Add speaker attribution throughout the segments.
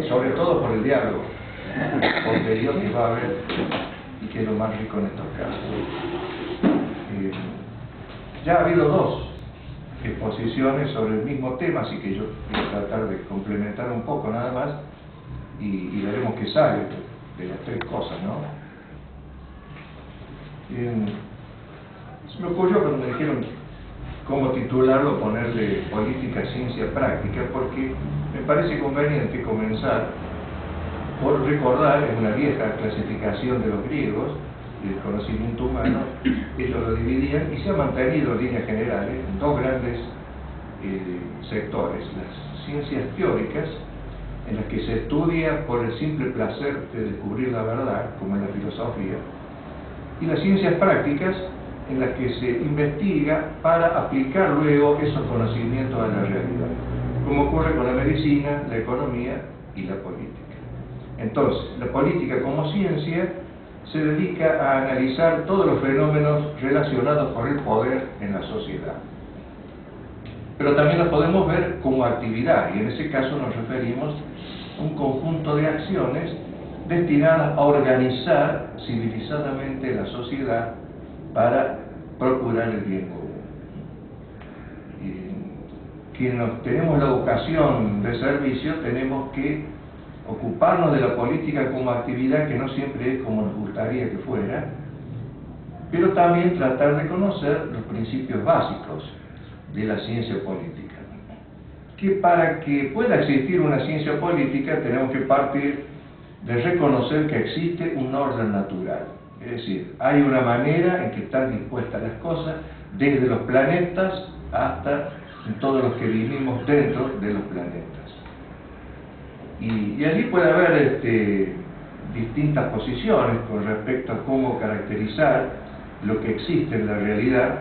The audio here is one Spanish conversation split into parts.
Speaker 1: sobre todo por el diálogo posterior que va a haber y que es lo más rico en estos casos. Ya ha habido dos exposiciones sobre el mismo tema, así que yo voy a tratar de complementar un poco nada más y veremos qué sale de las tres cosas, ¿no? Se me ocurrió cuando me dijeron cómo titularlo, ponerle política, ciencia, práctica, porque me parece conveniente comenzar por recordar en una vieja clasificación de los griegos del conocimiento humano. Ellos lo dividían y se ha mantenido en líneas generales en dos grandes sectores: las ciencias teóricas, en las que se estudia por el simple placer de descubrir la verdad, como en la filosofía, y las ciencias prácticas, en las que se investiga para aplicar luego esos conocimientos a la realidad, como ocurre con la medicina, la economía y la política. Entonces, la política como ciencia se dedica a analizar todos los fenómenos relacionados con el poder en la sociedad. Pero también la podemos ver como actividad, y en ese caso nos referimos a un conjunto de acciones destinadas a organizar civilizadamente la sociedad para procurar el bien común. Quienes tenemos la vocación de servicio tenemos que ocuparnos de la política como actividad, que no siempre es como nos gustaría que fuera, pero también tratar de conocer los principios básicos de la ciencia política. Que para que pueda existir una ciencia política tenemos que partir de reconocer que existe un orden natural. Es decir, hay una manera en que están dispuestas las cosas, desde los planetas hasta todos los que vivimos dentro de los planetas. Y allí puede haber distintas posiciones con respecto a cómo caracterizar lo que existe en la realidad,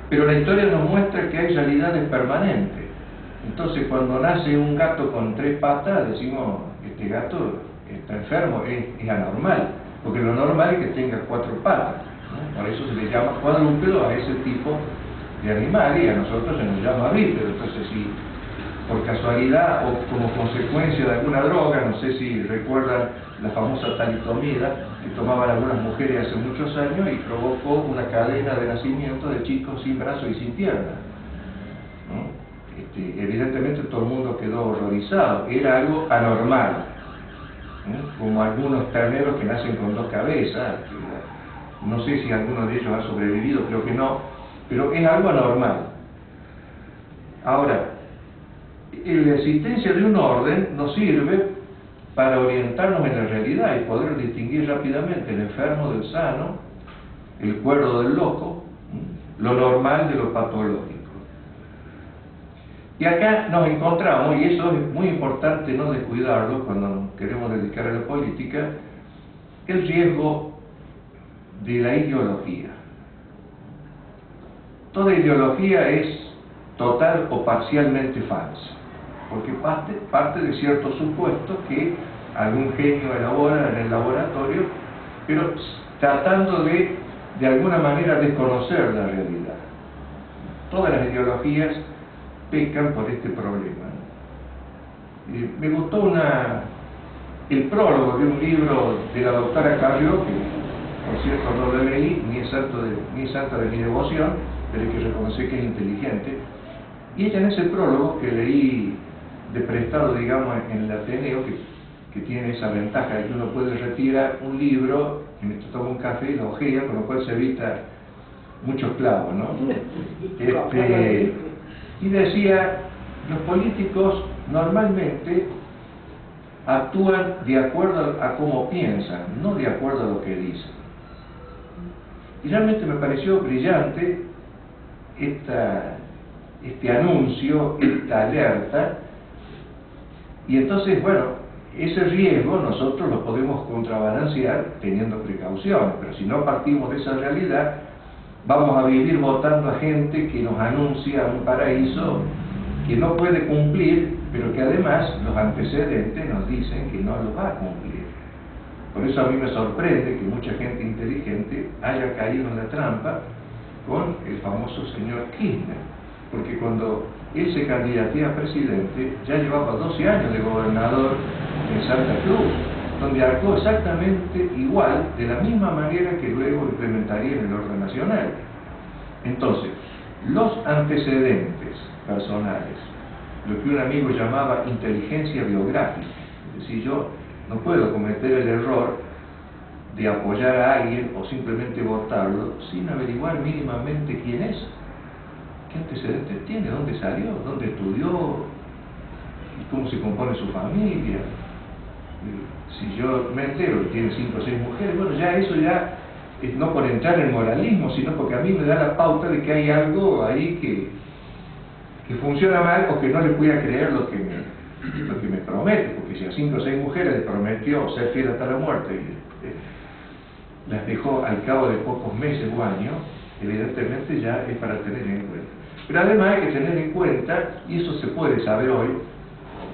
Speaker 1: pero la historia nos muestra que hay realidades permanentes. Entonces, cuando nace un gato con 3 patas, decimos, este gato está enfermo, es anormal, porque lo normal es que tenga 4 patas, ¿no? Por eso se le llama cuadrúpedo a ese tipo de animal, y a nosotros se nos llama bípedo. Entonces, si por casualidad o como consecuencia de alguna droga, no sé si recuerdan la famosa talidomida que tomaban algunas mujeres hace muchos años y provocó una cadena de nacimiento de chicos sin brazos y sin piernas, ¿no? Evidentemente todo el mundo quedó horrorizado, era algo anormal, ¿no? Como algunos terneros que nacen con 2 cabezas, no sé si alguno de ellos ha sobrevivido, creo que no, pero es algo anormal. Ahora, la existencia de un orden nos sirve para orientarnos en la realidad y poder distinguir rápidamente el enfermo del sano, el cuerdo del loco, lo normal de lo patológico. Y acá nos encontramos, y eso es muy importante no descuidarlo cuando nos queremos dedicar a la política, el riesgo de la ideología. Toda ideología es total o parcialmente falsa, porque parte de ciertos supuestos que algún genio elabora en el laboratorio, pero tratando de alguna manera desconocer la realidad. Todas las ideologías pecan por este problema. Me gustó el prólogo de un libro de la doctora Carrió, que por cierto no lo leí, ni es santo de mi devoción, pero hay que reconocer que es inteligente. Y ella, en ese prólogo que leí de prestado, digamos, en el Ateneo, que tiene esa ventaja de que uno puede retirar un libro y me toma un café y lo ojea, con lo cual se evita muchos clavos, ¿no? Y decía, los políticos normalmente actúan de acuerdo a cómo piensan, no de acuerdo a lo que dicen. Y realmente me pareció brillante este anuncio, esta alerta. Y entonces, bueno, ese riesgo nosotros lo podemos contrabalancear teniendo precauciones, pero si no partimos de esa realidad, vamos a vivir votando a gente que nos anuncia un paraíso que no puede cumplir, pero que además los antecedentes nos dicen que no lo va a cumplir. Por eso a mí me sorprende que mucha gente inteligente haya caído en la trampa con el famoso señor Kirchner, porque cuando él se candidatea a presidente, ya llevaba 12 años de gobernador en Santa Cruz, donde actuó exactamente igual, de la misma manera que luego implementaría en el orden nacional. Entonces, los antecedentes personales, lo que un amigo llamaba inteligencia biográfica, es decir, yo no puedo cometer el error de apoyar a alguien o simplemente votarlo sin averiguar mínimamente quién es, qué antecedentes tiene, dónde salió, dónde estudió, cómo se compone su familia. Si yo me entero que tiene 5 o 6 mujeres, bueno, ya eso ya, no por entrar en moralismo, sino porque a mí me da la pauta de que hay algo ahí que funciona mal o que no le voy a creer lo que me promete, porque si a 5 o 6 mujeres le prometió ser fiel hasta la muerte y las dejó al cabo de pocos meses o años, evidentemente ya es para tener en cuenta. Pero además hay que tener en cuenta, y eso se puede saber hoy,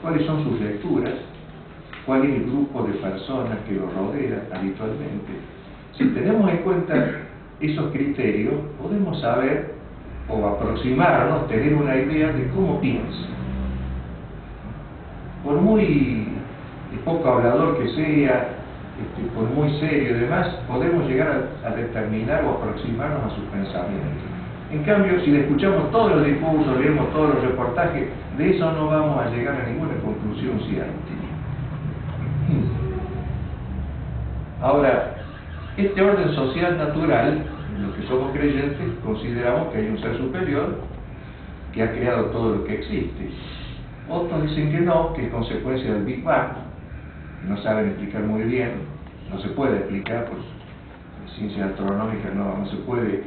Speaker 1: cuáles son sus lecturas, cuál es el grupo de personas que lo rodea habitualmente. Si tenemos en cuenta esos criterios, podemos saber o aproximarnos, tener una idea de cómo piensa. Por muy poco hablador que sea, por muy serio y demás, podemos llegar a determinar o aproximarnos a sus pensamientos. En cambio, si le escuchamos todos los discursos, leemos todos los reportajes, de eso no vamos a llegar a ninguna conclusión cierta. Ahora, este orden social natural, en lo que somos creyentes, consideramos que hay un ser superior que ha creado todo lo que existe. Otros dicen que no, que es consecuencia del Big Bang, no saben explicar muy bien, no se puede explicar, pues en ciencia astronómica no se puede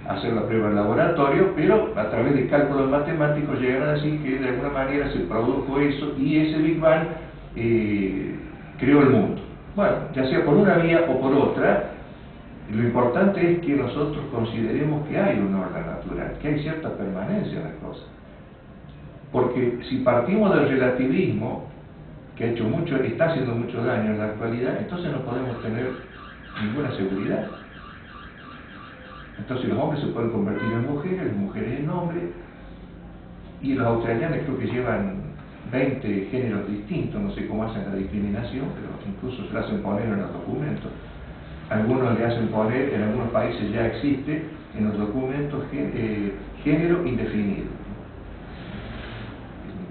Speaker 1: hacer la prueba en laboratorio, pero a través de cálculos matemáticos llegan a decir que de alguna manera se produjo eso y ese Big Bang creó el mundo. Bueno, ya sea por una vía o por otra, lo importante es que nosotros consideremos que hay un orden natural, que hay cierta permanencia en las cosas. Porque si partimos del relativismo, que está haciendo mucho daño en la actualidad, entonces no podemos tener ninguna seguridad. Entonces los hombres se pueden convertir en mujeres, las mujeres en hombres, y los australianos creo que llevan 20 géneros distintos, no sé cómo hacen la discriminación, pero incluso se lo hacen poner en los documentos. Algunos le hacen poner, en algunos países ya existe, en los documentos género indefinido.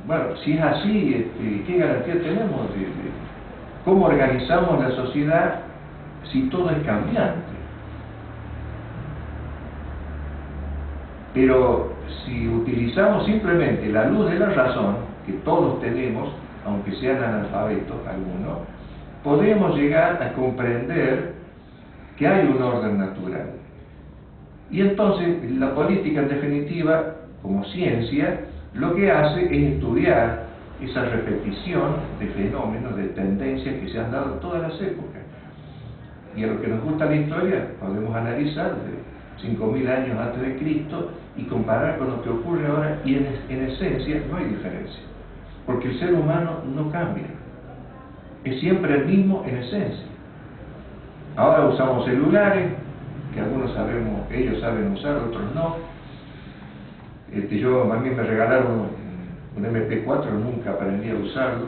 Speaker 1: Bueno, si es así, ¿qué garantía tenemos de cómo organizamos la sociedad si todo es cambiante? Pero si utilizamos simplemente la luz de la razón, que todos tenemos, aunque sean analfabetos algunos, podemos llegar a comprender que hay un orden natural. Y entonces la política, en definitiva, como ciencia, lo que hace es estudiar esa repetición de fenómenos, de tendencias que se han dado en todas las épocas. Y a lo que nos gusta la historia, podemos analizar de 5.000 años antes de Cristo y comparar con lo que ocurre ahora, y en esencia no hay diferencia, porque el ser humano no cambia, es siempre el mismo en esencia. Ahora usamos celulares, que algunos sabemos, ellos saben usar, otros no. A mí me regalaron un MP4, nunca aprendí a usarlo.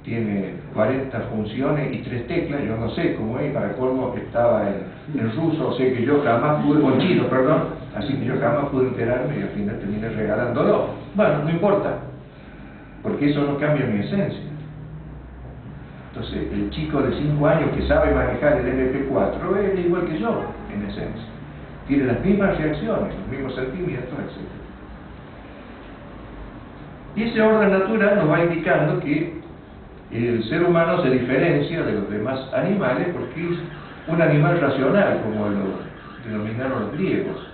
Speaker 1: Tiene 40 funciones y 3 teclas, yo no sé cómo es, para colmo estaba en ruso, o sea que yo jamás pude, o en chino, perdón, así que yo jamás pude enterarme y al final terminé regalándolo. Bueno, no importa, porque eso no cambia mi esencia. Entonces, el chico de 5 años que sabe manejar el MP4 es igual que yo, en esencia. Tiene las mismas reacciones, los mismos sentimientos, etc. Y ese orden natural nos va indicando que el ser humano se diferencia de los demás animales porque es un animal racional, como lo denominaron los griegos.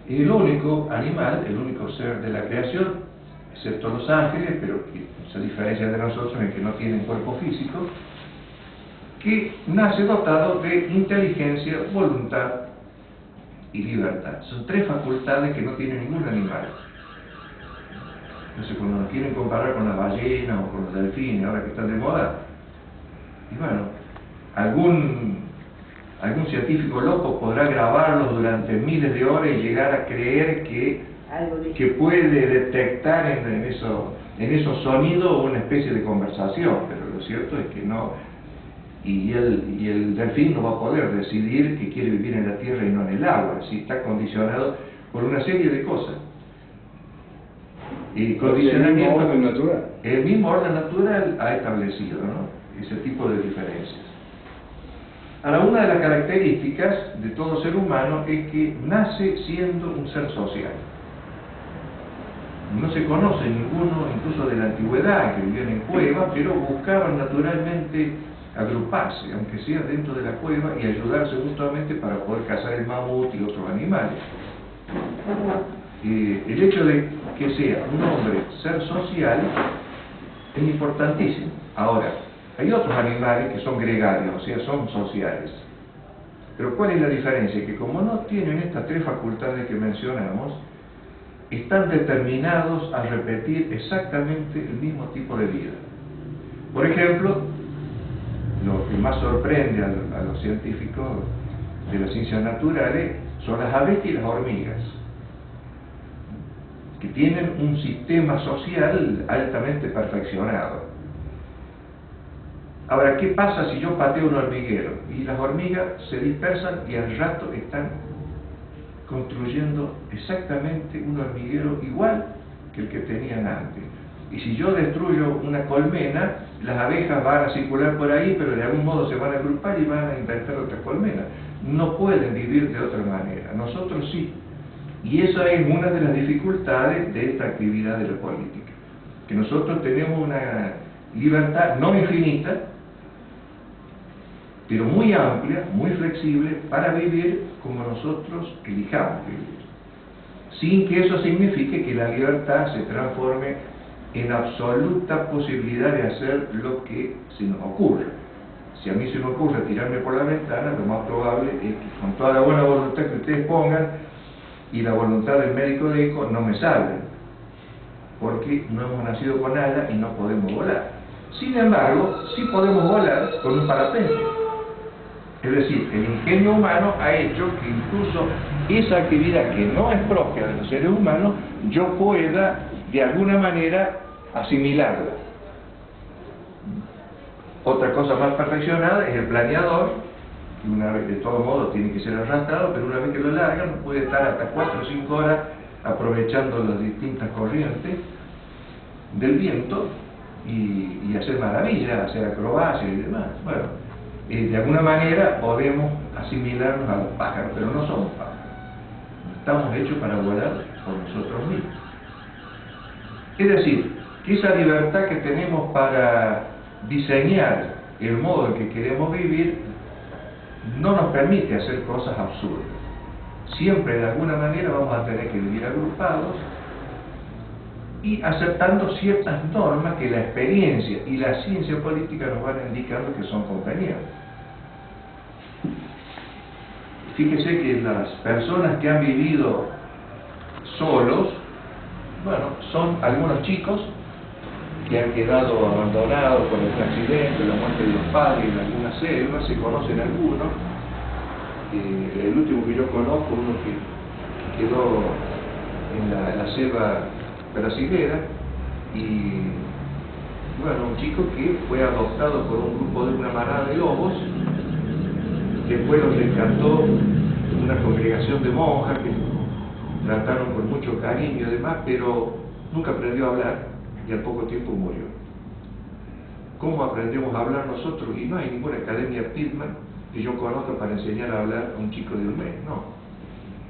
Speaker 1: Es el único animal, el único ser de la creación, excepto los ángeles, pero que se diferencian de nosotros en que no tienen cuerpo físico, que nace dotado de inteligencia, voluntad y libertad. Son 3 facultades que no tiene ningún animal. Entonces, cuando nos quieren comparar con las ballenas o con los delfines, ahora que están de moda, y bueno, algún algún científico loco podrá grabarlos durante miles de horas y llegar a creer que puede detectar en esos sonidos una especie de conversación, pero lo cierto es que no. Y el delfín no va a poder decidir que quiere vivir en la tierra y no en el agua, si está condicionado por una serie de cosas. Y condicionamiento, el mismo orden natural ha establecido, ¿no?, ese tipo de diferencias. Ahora, una de las características de todo ser humano es que nace siendo un ser social. No se conoce ninguno, incluso de la antigüedad, que vivían en cuevas, pero buscaban naturalmente agruparse, aunque sea dentro de la cueva, y ayudarse mutuamente para poder cazar el mamut y otros animales. El hecho de que sea un hombre ser social es importantísimo. Ahora, hay otros animales que son gregarios, o sea, son sociales. Pero ¿cuál es la diferencia? Que como no tienen estas tres facultades que mencionamos, están determinados a repetir exactamente el mismo tipo de vida. Por ejemplo, lo que más sorprende a los científicos de las ciencias naturales son las abejas y las hormigas, que tienen un sistema social altamente perfeccionado. Ahora, ¿qué pasa si yo pateo un hormiguero? Y las hormigas se dispersan y al rato están construyendo exactamente un hormiguero igual que el que tenían antes. Y si yo destruyo una colmena, las abejas van a circular por ahí, pero de algún modo se van a agrupar y van a inventar otra colmena. No pueden vivir de otra manera, nosotros sí. Y esa es una de las dificultades de esta actividad de la política, que nosotros tenemos una libertad no infinita, pero muy amplia, muy flexible, para vivir como nosotros elijamos vivir, sin que eso signifique que la libertad se transforme en absoluta posibilidad de hacer lo que se nos ocurre. Si a mí se me ocurre tirarme por la ventana, lo más probable es que con toda la buena voluntad que ustedes pongan y la voluntad del médico de ECO no me salven, porque no hemos nacido con alas y no podemos volar. Sin embargo, sí podemos volar con un parapente. Es decir, el ingenio humano ha hecho que incluso esa actividad que no es propia de los seres humanos, yo pueda de alguna manera asimilarla. Otra cosa más perfeccionada es el planeador, que una vez, de todo modo, tiene que ser arrastrado, pero una vez que lo largan, puede estar hasta 4 o 5 horas aprovechando las distintas corrientes del viento y hacer maravillas, hacer acrobacias y demás. Bueno, de alguna manera podemos asimilarnos a los pájaros, pero no somos pájaros. Estamos hechos para volar por nosotros mismos. Es decir, que esa libertad que tenemos para diseñar el modo en que queremos vivir no nos permite hacer cosas absurdas. Siempre de alguna manera vamos a tener que vivir agrupados y aceptando ciertas normas que la experiencia y la ciencia política nos van indicando que son convenientes. Fíjese que las personas que han vivido solos, bueno, son algunos chicos que han quedado abandonados por el accidente, la muerte de los padres en alguna selva, se conocen algunos. El último que yo conozco, uno que quedó en la selva brasilera, y bueno, un chico que fue adoptado por un grupo de una manada de lobos, después los rescató una congregación de monjas que trataron con mucho cariño y demás, pero nunca aprendió a hablar y al poco tiempo murió. ¿Cómo aprendemos a hablar nosotros? Y no hay ninguna academia Pitman que yo conozca para enseñar a hablar a un chico de un mes, no.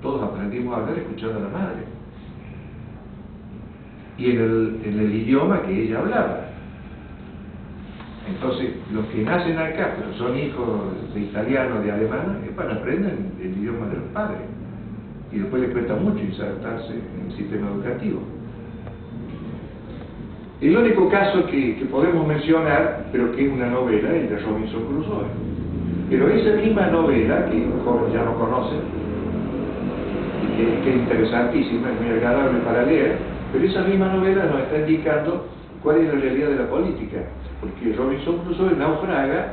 Speaker 1: Todos aprendimos a hablar escuchando a la madre. Y en el idioma que ella hablaba. Entonces, los que nacen acá, pero son hijos de italiano, de alemán, es para aprender el idioma de los padres. Y después les cuesta mucho insertarse en el sistema educativo. El único caso que podemos mencionar, pero que es una novela, es el de Robinson Crusoe. Pero esa misma novela, que los jóvenes ya no conocen, y que es interesantísima, es muy agradable para leer, pero esa misma novela nos está indicando cuál es la realidad de la política. Porque Robinson Crusoe naufraga,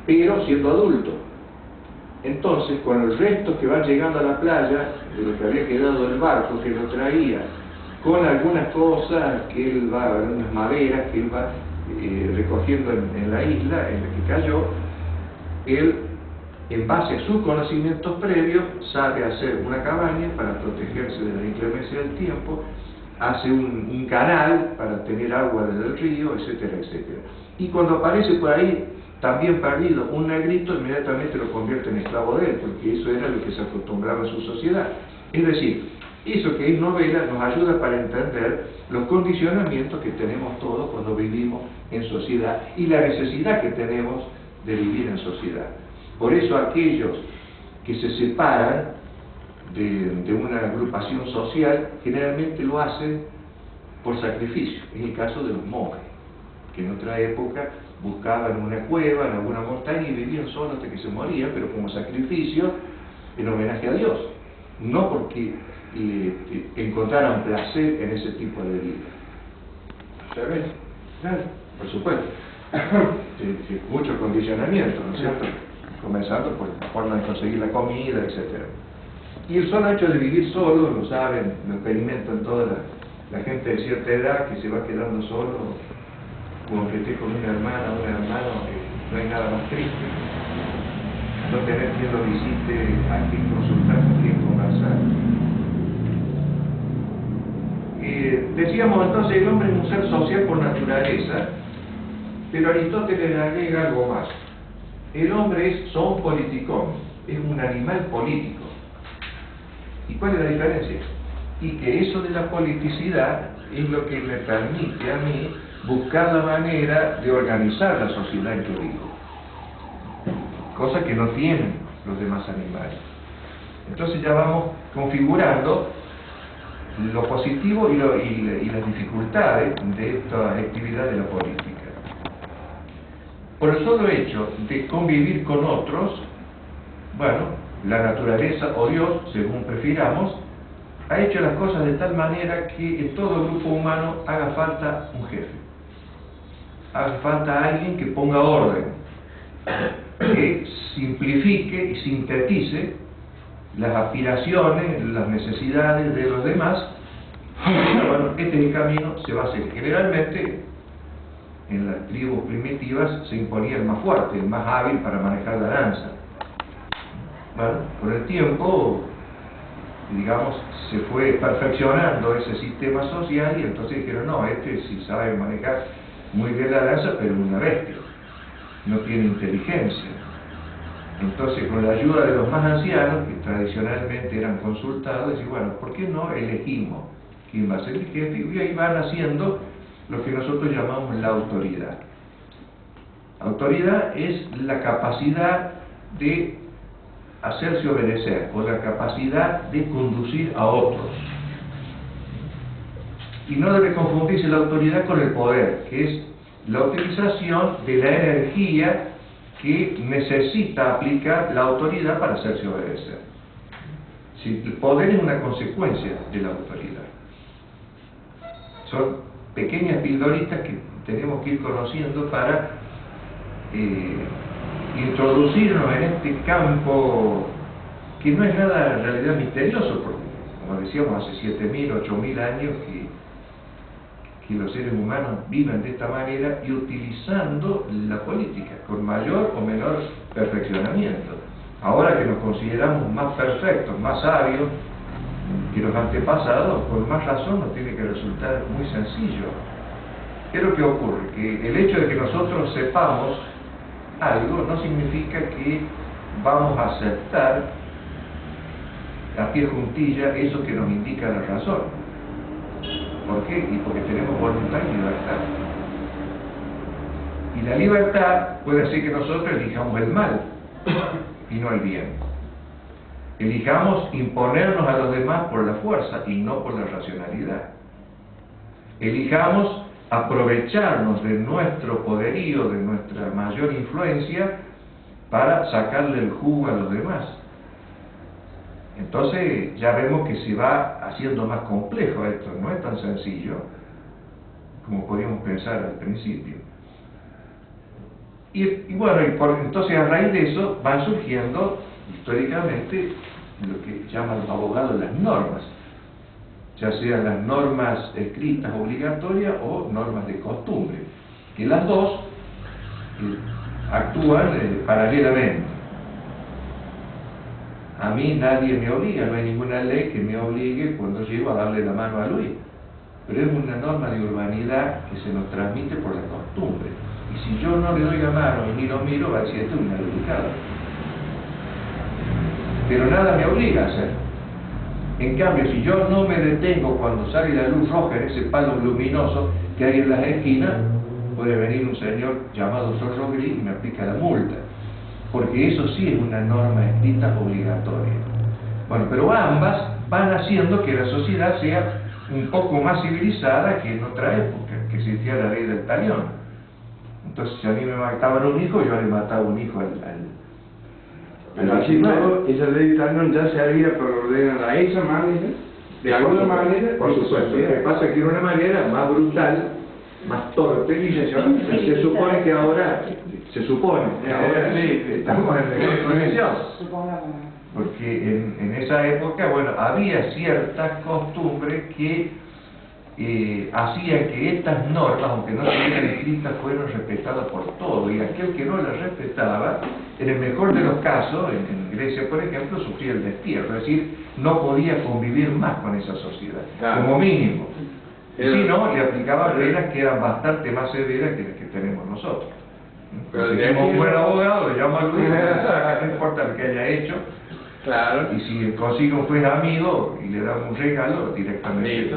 Speaker 1: pero siendo adulto. Entonces, con el resto que va llegando a la playa, de lo que había quedado del barco que lo traía, con algunas cosas que él va, unas maderas que él va recogiendo en la isla en la que cayó, él, en base a sus conocimientos previos, sabe hacer una cabaña para protegerse de la inclemencia del tiempo, hace un canal para tener agua desde el río, etcétera, etcétera. Y cuando aparece por ahí, también perdido, un negrito, inmediatamente lo convierte en esclavo de él, porque eso era lo que se acostumbraba en su sociedad. Es decir, eso que es novela nos ayuda para entender los condicionamientos que tenemos todos cuando vivimos en sociedad y la necesidad que tenemos de vivir en sociedad. Por eso aquellos que se separan de una agrupación social generalmente lo hacen por sacrificio. Es el caso de los monjes, que en otra época buscaban una cueva en alguna montaña y vivían solos hasta que se morían, pero como sacrificio en homenaje a Dios, no porque encontraran placer en ese tipo de vida. ¿Sabes? Claro, por supuesto. Mucho condicionamiento, ¿no es cierto? Comenzando por la forma de conseguir la comida, etc. Y el solo hecho de vivir solo, lo saben, lo experimentan toda la gente de cierta edad que se va quedando solo, como que esté con una hermana o un hermano, no hay nada más triste. No tener quien lo visite, a quien consultar, con quien conversar. Decíamos entonces, el hombre es un ser social por naturaleza, pero Aristóteles le agrega algo más. El hombre es zoon politikon, es un animal político. ¿Y cuál es la diferencia? Y que eso de la politicidad es lo que me permite a mí buscar la manera de organizar la sociedad en que vivo, cosa que no tienen los demás animales. Entonces ya vamos configurando lo positivo y las dificultades de esta actividad de la política. Por el solo hecho de convivir con otros, bueno, la naturaleza o Dios, según prefiramos, ha hecho las cosas de tal manera que en todo grupo humano haga falta un jefe. Haga falta alguien que ponga orden, que simplifique y sintetice las aspiraciones, las necesidades de los demás. Bueno, este es el camino, se va a hacer. Generalmente, en las tribus primitivas se imponía el más fuerte, el más hábil para manejar la lanza. Bueno, con el tiempo, digamos, se fue perfeccionando ese sistema social y entonces dijeron, no, este sí sabe manejar muy bien la lanza, pero es una bestia, no tiene inteligencia. Entonces, con la ayuda de los más ancianos, que tradicionalmente eran consultados, decían, bueno, ¿por qué no elegimos quién va a ser el jefe? Y ahí van haciendo lo que nosotros llamamos la autoridad. Autoridad es la capacidad de hacerse obedecer, o la capacidad de conducir a otros. Y no debe confundirse la autoridad con el poder, que es la utilización de la energía que necesita aplicar la autoridad para hacerse obedecer. Si el poder es una consecuencia de la autoridad. Son pequeñas pildoritas que tenemos que ir conociendo para introducirnos en este campo que no es nada en realidad misterioso, porque como decíamos hace 7.000, 8.000 años que los seres humanos viven de esta manera y utilizando la política con mayor o menor perfeccionamiento. Ahora que nos consideramos más perfectos, más sabios que los antepasados, con más razón nos tiene que resultar muy sencillo. ¿Qué es lo que ocurre? Que el hecho de que nosotros sepamos algo no significa que vamos a aceptar a pie juntilla eso que nos indica la razón. ¿Por qué? Y porque tenemos voluntad y libertad. Y la libertad puede hacer que nosotros elijamos el mal y no el bien. Elijamos imponernos a los demás por la fuerza y no por la racionalidad. Elijamos aprovecharnos de nuestro poderío, de nuestra mayor influencia, para sacarle el jugo a los demás. Entonces ya vemos que se va haciendo más complejo esto, no es tan sencillo como podíamos pensar al principio. Y bueno, entonces a raíz de eso van surgiendo históricamente lo que llaman los abogados las normas, ya sean las normas escritas obligatorias o normas de costumbre, que las dos actúan paralelamente. A mí nadie me obliga, no hay ninguna ley que me obligue cuando llego a darle la mano a Luis, pero es una norma de urbanidad que se nos transmite por la costumbre. Y si yo no le doy la mano y ni lo miro, va a decir, esto es una delicada. Pero nada me obliga a hacer. En cambio, si yo no me detengo cuando sale la luz roja en ese palo luminoso que hay en las esquinas, puede venir un señor llamado Zorro Gris y me aplica la multa. Porque eso sí es una norma escrita obligatoria. Bueno, pero ambas van haciendo que la sociedad sea un poco más civilizada que en otra época, que existía la ley del talión. Entonces, si a mí me mataban un hijo, yo le mataba un hijo
Speaker 2: Pero así todo, esa ley del talión ya se había ordenado a esa manera, de alguna manera.
Speaker 1: Por supuesto, lo que pasa es que de una manera más brutal, más torpe, y se supone que ahora, ahora sí, estamos en el de prohibición. Porque en esa época, bueno, había ciertas costumbres que hacían que estas normas, aunque no estuvieran escritas, fueran respetadas por todos, y aquel que no las respetaba, en el mejor de los casos, en Grecia por ejemplo, sufría el destierro, es decir, no podía convivir más con esa sociedad, como mínimo. Si no, le aplicaba penas que eran bastante más severas que las que tenemos nosotros. Pero si tenemos un buen abogado, le llamo a Luis, no importa lo que haya hecho.
Speaker 2: Claro.
Speaker 1: Y si consigue un buen amigo y le da un regalo, directamente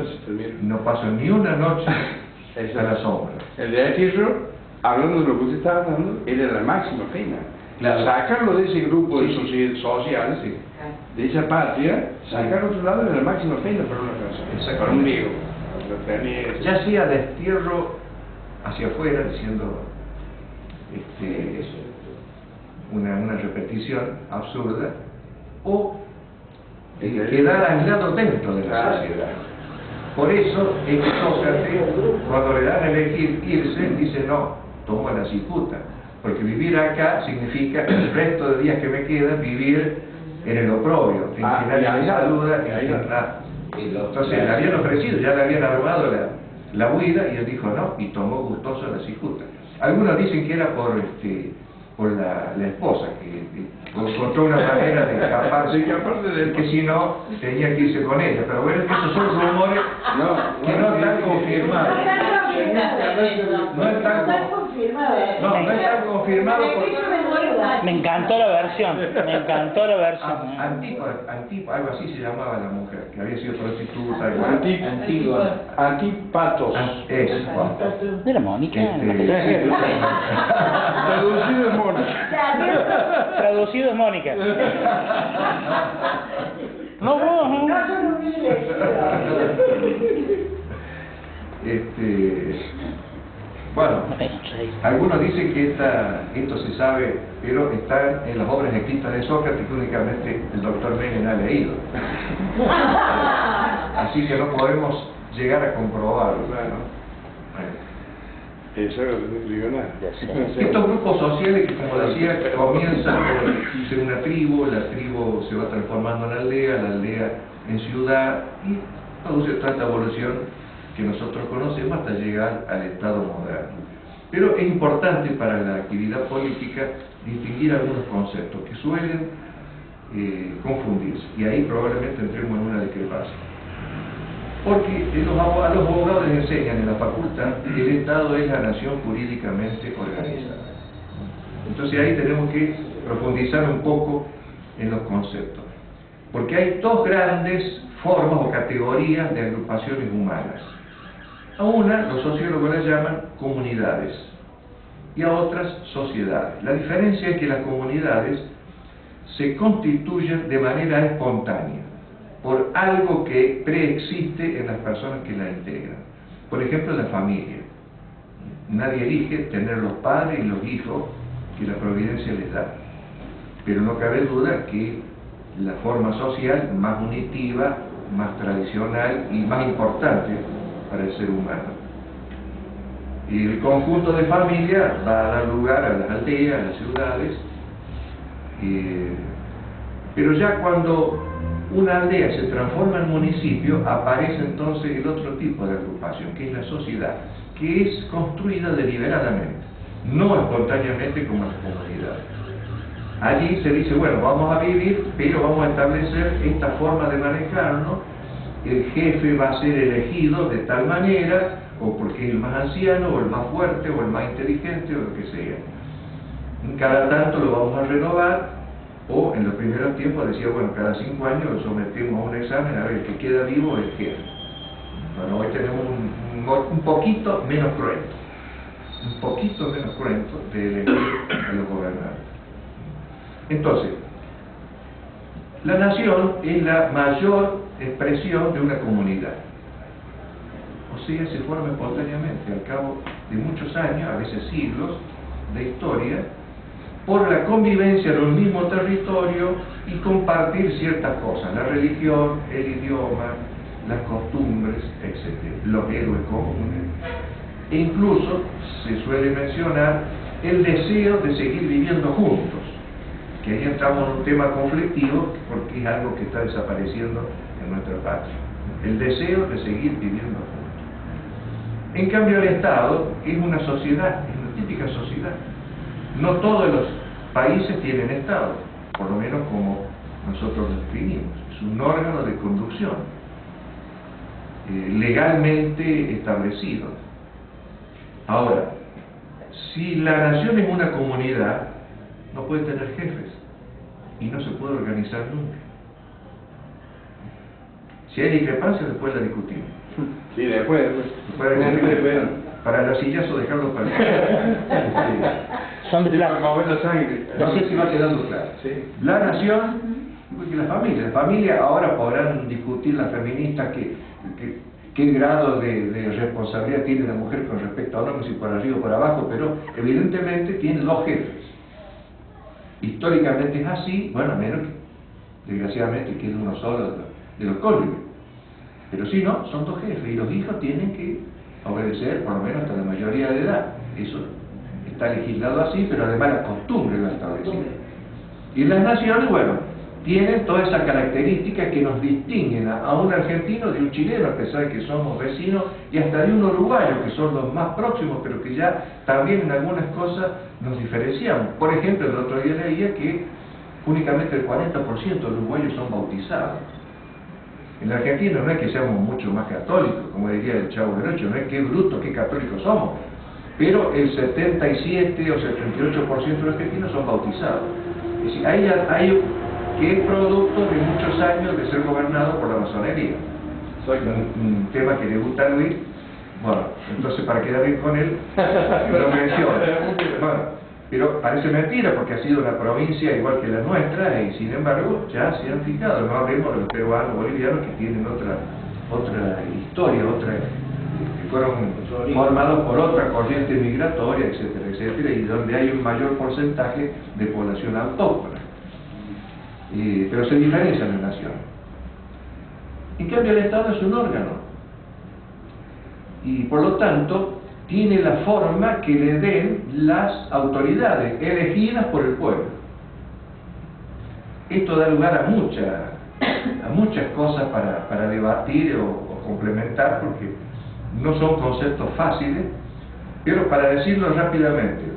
Speaker 1: no pasa ni una noche a la sombra.
Speaker 2: El destierro, hablando de lo que usted estaba hablando, era la máxima pena.
Speaker 1: Claro.
Speaker 2: Sacarlo de ese grupo social, de esa patria, sacarlo a otro lado era la máxima pena para una persona, para un amigo.
Speaker 1: Ya sea destierro hacia afuera, diciendo una repetición absurda, o quedar aislado dentro de la sociedad. Por eso es que Sócrates, cuando le dan a elegir irse, dice no, tomo la cicuta, porque vivir acá significa el resto de días que me quedan vivir en el oprobio, en que nadie me saluda, entonces le habían ofrecido, ya le habían armado la huida, y él dijo no, y tomó gustoso la cicuta. Algunos dicen que era por la esposa, que encontró una manera de escaparse, que si no, tenía que irse con ella. Pero bueno, esos son rumores que no están confirmados. No están confirmados porque...
Speaker 3: Me encantó la versión,
Speaker 1: Antipa, algo así se llamaba la mujer, que había sido prostituta.
Speaker 2: Antipatos.
Speaker 3: ¿No era Mónica?
Speaker 2: Traducido es Mónica.
Speaker 3: Traducido es Mónica. No, vos, ¿no?
Speaker 1: Bueno, algunos dicen que esto se sabe, pero está en las obras escritas de Sócrates que únicamente el doctor Menem ha leído. Así que no podemos llegar a comprobarlo.
Speaker 2: Eso no digo nada.
Speaker 1: Estos grupos sociales que, como decía, comienzan por ser una tribu, la tribu se va transformando en la aldea en ciudad, y produce toda esta evolución que nosotros conocemos hasta llegar al Estado moderno. Pero es importante para la actividad política distinguir algunos conceptos que suelen confundirse, y ahí probablemente entremos en una discrepancia. Porque a los abogados les enseñan en la facultad que el Estado es la nación jurídicamente organizada. Entonces ahí tenemos que profundizar un poco en los conceptos. Porque hay dos grandes formas o categorías de agrupaciones humanas. A una los sociólogos las llaman comunidades y a otras sociedades. La diferencia es que las comunidades se constituyen de manera espontánea por algo que preexiste en las personas que la integran. Por ejemplo, la familia. Nadie elige tener los padres y los hijos que la providencia les da. Pero no cabe duda que la forma social más unitiva, más tradicional y más importante para el ser humano. Y el conjunto de familia va a dar lugar a las aldeas, a las ciudades, Pero ya cuando una aldea se transforma en municipio, aparece entonces el otro tipo de agrupación, que es la sociedad, que es construida deliberadamente, no espontáneamente como las comunidades. Allí se dice, bueno, vamos a vivir, pero vamos a establecer esta forma de manejarnos. El jefe va a ser elegido de tal manera, o porque es el más anciano, o el más fuerte, o el más inteligente, o lo que sea. Cada tanto lo vamos a renovar, o en los primeros tiempos decía, bueno, cada 5 años lo sometemos a un examen, a ver, el que queda vivo es el jefe. Bueno, hoy tenemos un poquito menos cruento, de elegir a los gobernantes. Entonces, la nación es la mayor expresión de una comunidad. O sea, se forma espontáneamente al cabo de muchos años, a veces siglos, de historia, por la convivencia en un mismo territorio y compartir ciertas cosas, la religión, el idioma, las costumbres, etc., los héroes comunes. E incluso se suele mencionar el deseo de seguir viviendo juntos, que ahí entramos en un tema conflictivo porque es algo que está desapareciendo en nuestra patria. El deseo de seguir viviendo juntos. En cambio, el Estado es una sociedad, es una típica sociedad. No todos los países tienen Estado, por lo menos como nosotros lo definimos. Es un órgano de conducción, legalmente establecido. Ahora, si la nación es una comunidad, no puede tener jefes y no se puede organizar nunca. Si hay discrepancia, después la discutimos.
Speaker 2: Sí, después.
Speaker 1: Para el sillazo dejarlo para
Speaker 3: Son de
Speaker 2: Para
Speaker 3: plástico.
Speaker 2: mover la sangre.
Speaker 1: no sé si va quedando claro.
Speaker 2: Sí.
Speaker 1: La nación y la familia ahora podrán discutir las feministas qué grado de responsabilidad tiene la mujer con respecto a hombre, si por arriba o por abajo, pero evidentemente tiene 2 jefes. Históricamente es así, bueno, a menos que desgraciadamente quede uno solo de los cónyuges. Pero si no, son 2 jefes y los hijos tienen que obedecer por lo menos hasta la mayoría de edad. Eso está legislado así, pero además la costumbre lo establece. Y las naciones, bueno, tienen todas esas características que nos distinguen a un argentino de un chileno, a pesar de que somos vecinos, y hasta de un uruguayo, que son los más próximos, pero que ya también en algunas cosas nos diferenciamos. Por ejemplo, el otro día leía que únicamente el 40% de los uruguayos son bautizados. En la Argentina no es que seamos mucho más católicos, como diría el Chavo del Ocho, no es que brutos, que católicos somos, pero el 77 o 78% de los argentinos son bautizados. Es decir, hay que es producto de muchos años de ser gobernado por la masonería. Un tema que le gusta a Luis, bueno, entonces para quedar bien con él, lo menciona. Bueno, pero parece mentira porque ha sido una provincia igual que la nuestra y sin embargo ya se han fijado, no hablemos de los peruanos, bolivianos que tienen otra historia, que fueron formados por otra corriente migratoria, etcétera, etcétera, y donde hay un mayor porcentaje de población autóctona. Pero se diferencian en naciones. En cambio, el Estado es un órgano y por lo tanto tiene la forma que le den las autoridades elegidas por el pueblo. Esto da lugar a muchas cosas para debatir o complementar, porque no son conceptos fáciles, pero para decirlo rápidamente,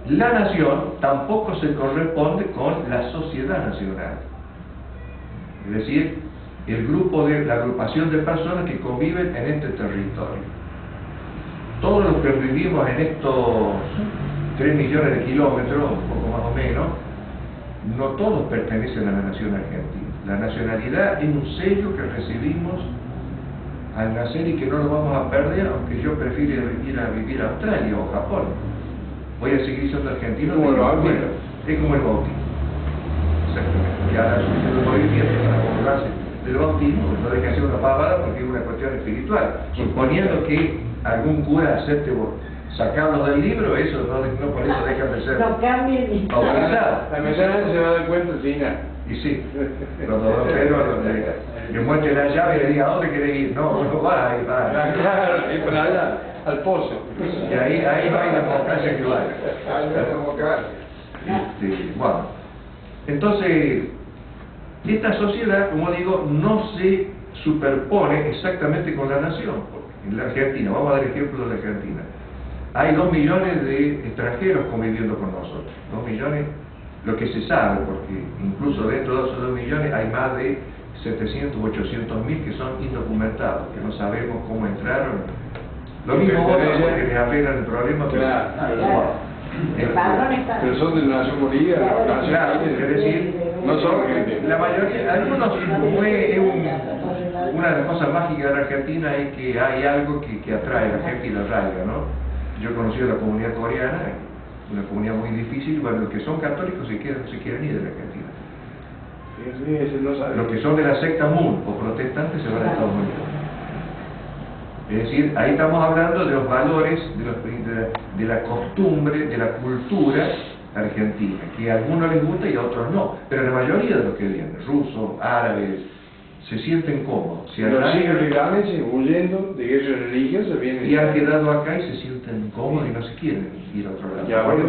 Speaker 1: la nación tampoco se corresponde con la sociedad nacional, es decir, la agrupación de personas que conviven en este territorio. Todos los que vivimos en estos 3 millones de kilómetros, un poco más o menos, no todos pertenecen a la nación argentina. La nacionalidad es un sello que recibimos al nacer y que no lo vamos a perder, aunque yo prefiero ir a vivir a Australia o Japón. Voy a seguir siendo argentino.
Speaker 2: Como el bautismo.
Speaker 1: Es como el bautismo. Exactamente. Y ahora sucede un movimiento para acordarse del bautismo, no deja de ser una pavada porque es una cuestión espiritual. Suponiendo que algún cura acepte sacarlos del libro, eso no por eso dejan de ser bautizados.
Speaker 2: La mecánica se va a dar cuenta al final.
Speaker 1: Y sí, cuando don Pedro le muestre la llave y le diga, ¿a dónde querés ir? No, uno va, ahí va.
Speaker 2: Claro, y para allá, al pozo.
Speaker 1: Y ahí no hay democracia que vaya. Bueno, Entonces, esta sociedad, como digo, no se superpone exactamente con la nación. En la Argentina, vamos a dar ejemplo de la Argentina, hay 2 millones de extranjeros conviviendo con nosotros, 2 millones, lo que se sabe, porque incluso dentro de esos 2 millones hay más de 700 u 800 mil que son indocumentados, que no sabemos cómo entraron. Lo mismo otros porque les arreglan el problema.
Speaker 2: Pero son de la nación boliviana,
Speaker 1: Claro, es decir,
Speaker 2: no son argentinos.
Speaker 1: la mayoría, algunos, como una de las cosas mágicas de la Argentina es que hay algo que atrae a la gente y la arraiga, ¿no? Yo he conocido la comunidad coreana, una comunidad muy difícil, bueno, los que son católicos se quieren ir de la Argentina. Los que son de la secta Moon o protestantes se van a Estados Unidos. Es decir, ahí estamos hablando de los valores, de la costumbre, de la cultura argentina, que a algunos les gusta y a otros no, pero la mayoría de los que vienen, rusos, árabes, se sienten cómodos.
Speaker 2: Los siglos legalmente huyendo de guerras religiosas vienen
Speaker 1: y han quedado acá y se sienten cómodos y no se quieren ir a otro lado.
Speaker 2: Ya, bueno,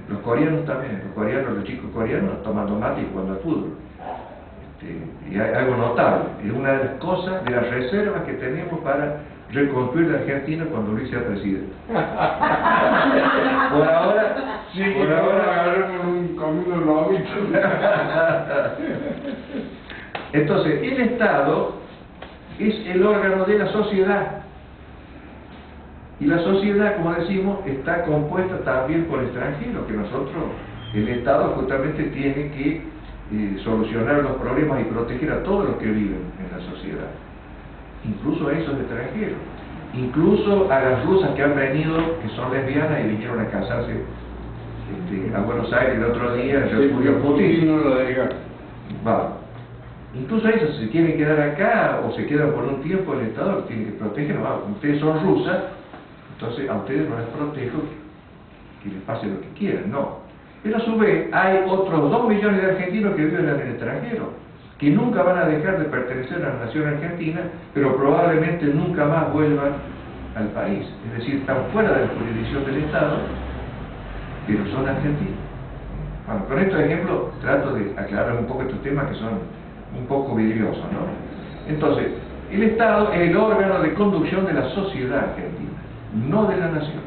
Speaker 1: los coreanos también, los chicos coreanos toman mate y jugando al fútbol. Y hay algo notable, es una de las cosas, de las reservas que tenemos para reconstruir la Argentina cuando Luis sea presidente. Por ahora,
Speaker 2: sí, por ahora agarramos con unos lobitos.
Speaker 1: Entonces, el Estado es el órgano de la sociedad. Y la sociedad, como decimos, está compuesta también por extranjeros, que nosotros, el Estado justamente tiene que solucionar los problemas y proteger a todos los que viven en la sociedad, incluso a esos extranjeros, incluso a las rusas que han venido, que son lesbianas y vinieron a casarse a Buenos Aires el otro día, refugio Putin.
Speaker 2: No lo deja.
Speaker 1: Va. Incluso ellos se quieren quedar acá o se quedan por un tiempo, el Estado los tiene que proteger. No, ustedes son rusas, entonces a ustedes no les protejo que les pase lo que quieran, no. Pero a su vez hay otros 2 millones de argentinos que viven en el extranjero, que nunca van a dejar de pertenecer a la nación argentina, pero probablemente nunca más vuelvan al país. Es decir, están fuera de la jurisdicción del Estado, pero son argentinos. Bueno, con estos ejemplos trato de aclarar un poco estos temas que son un poco vidriosos, ¿no? Entonces, el Estado es el órgano de conducción de la sociedad argentina, no de la nación.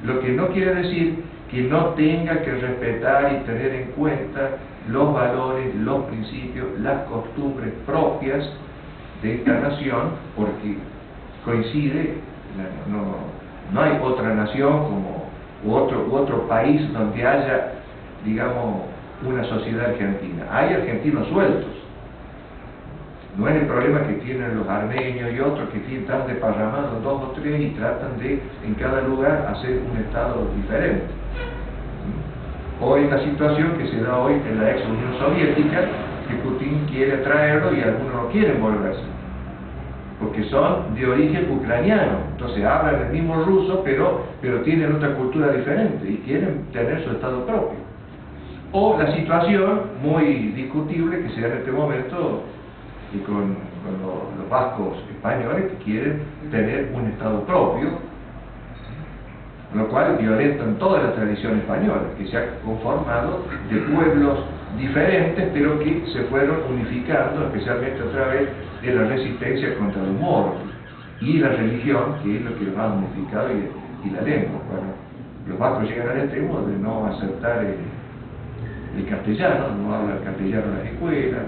Speaker 1: Lo que no quiere decir que no tenga que respetar y tener en cuenta los valores, los principios, las costumbres propias de esta nación, porque coincide, no hay otra nación u otro país donde haya, digamos, una sociedad argentina. Hay argentinos sueltos. No es el problema que tienen los armenios y otros que están desparramados 2 o 3 y tratan de, en cada lugar, hacer un Estado diferente. Hoy la situación que se da hoy en la ex Unión Soviética, que Putin quiere traerlo y algunos no quieren volverse, porque son de origen ucraniano, entonces hablan el mismo ruso, pero tienen otra cultura diferente y quieren tener su Estado propio. O la situación muy discutible que se da en este momento y con los vascos españoles que quieren tener un Estado propio, lo cual violentan toda la tradición española, que se ha conformado de pueblos diferentes, pero que se fueron unificando, especialmente a través de la resistencia contra los moros y la religión, que es lo que los ha unificado, y la lengua. Bueno, los vascos llegan al extremo de no aceptar el castellano, no hablan castellano en las escuelas.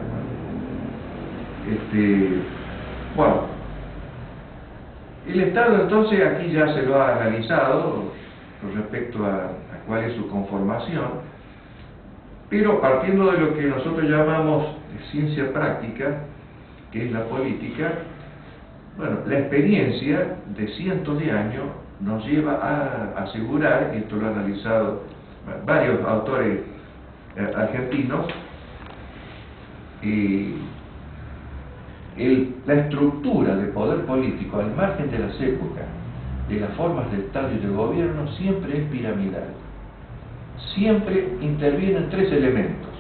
Speaker 1: Bueno, el Estado entonces aquí ya se lo ha analizado con respecto a cuál es su conformación, pero partiendo de lo que nosotros llamamos ciencia práctica, que es la política, bueno, la experiencia de cientos de años nos lleva a asegurar, y esto lo han analizado varios autores argentinos, la estructura de poder político al margen de las épocas, de las formas de Estado y de gobierno, siempre es piramidal. Siempre intervienen 3 elementos.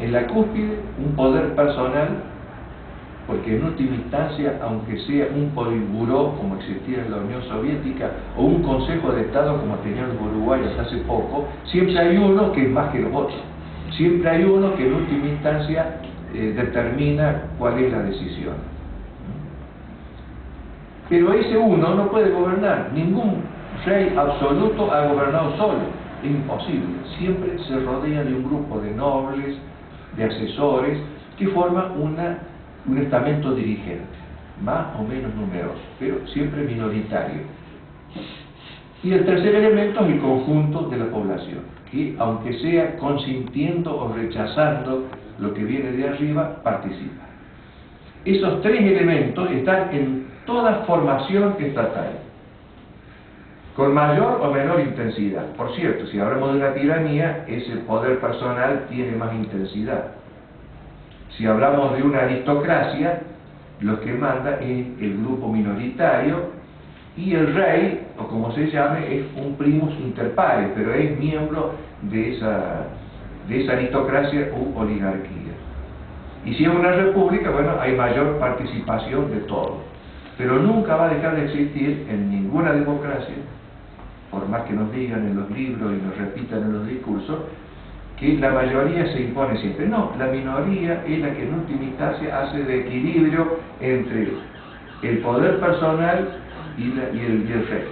Speaker 1: En la cúspide, un poder personal porque en última instancia, aunque sea un politburó como existía en la Unión Soviética, o un Consejo de Estado como tenían los uruguayos hace poco, siempre hay uno que es más que los otros. Siempre hay uno que en última instancia determina cuál es la decisión. Pero ese uno no puede gobernar. Ningún rey absoluto ha gobernado solo. Es imposible. Siempre se rodea de un grupo de nobles, de asesores, que forman un estamento dirigente, más o menos numeroso, pero siempre minoritario. Y el tercer elemento es el conjunto de la población, que aunque sea consintiendo o rechazando lo que viene de arriba, participa. Esos tres elementos están en toda formación estatal, con mayor o menor intensidad. Por cierto, si hablamos de una tiranía, ese poder personal tiene más intensidad. Si hablamos de una aristocracia, lo que manda es el grupo minoritario, y el rey, o como se llame, es un primus inter pares, pero es miembro de esa aristocracia u oligarquía. Y si es una república, bueno, hay mayor participación de todos. Pero nunca va a dejar de existir en ninguna democracia, por más que nos digan en los libros y nos repitan en los discursos, que la mayoría se impone siempre. No, la minoría es la que en última instancia hace de equilibrio entre el poder personal y el rey.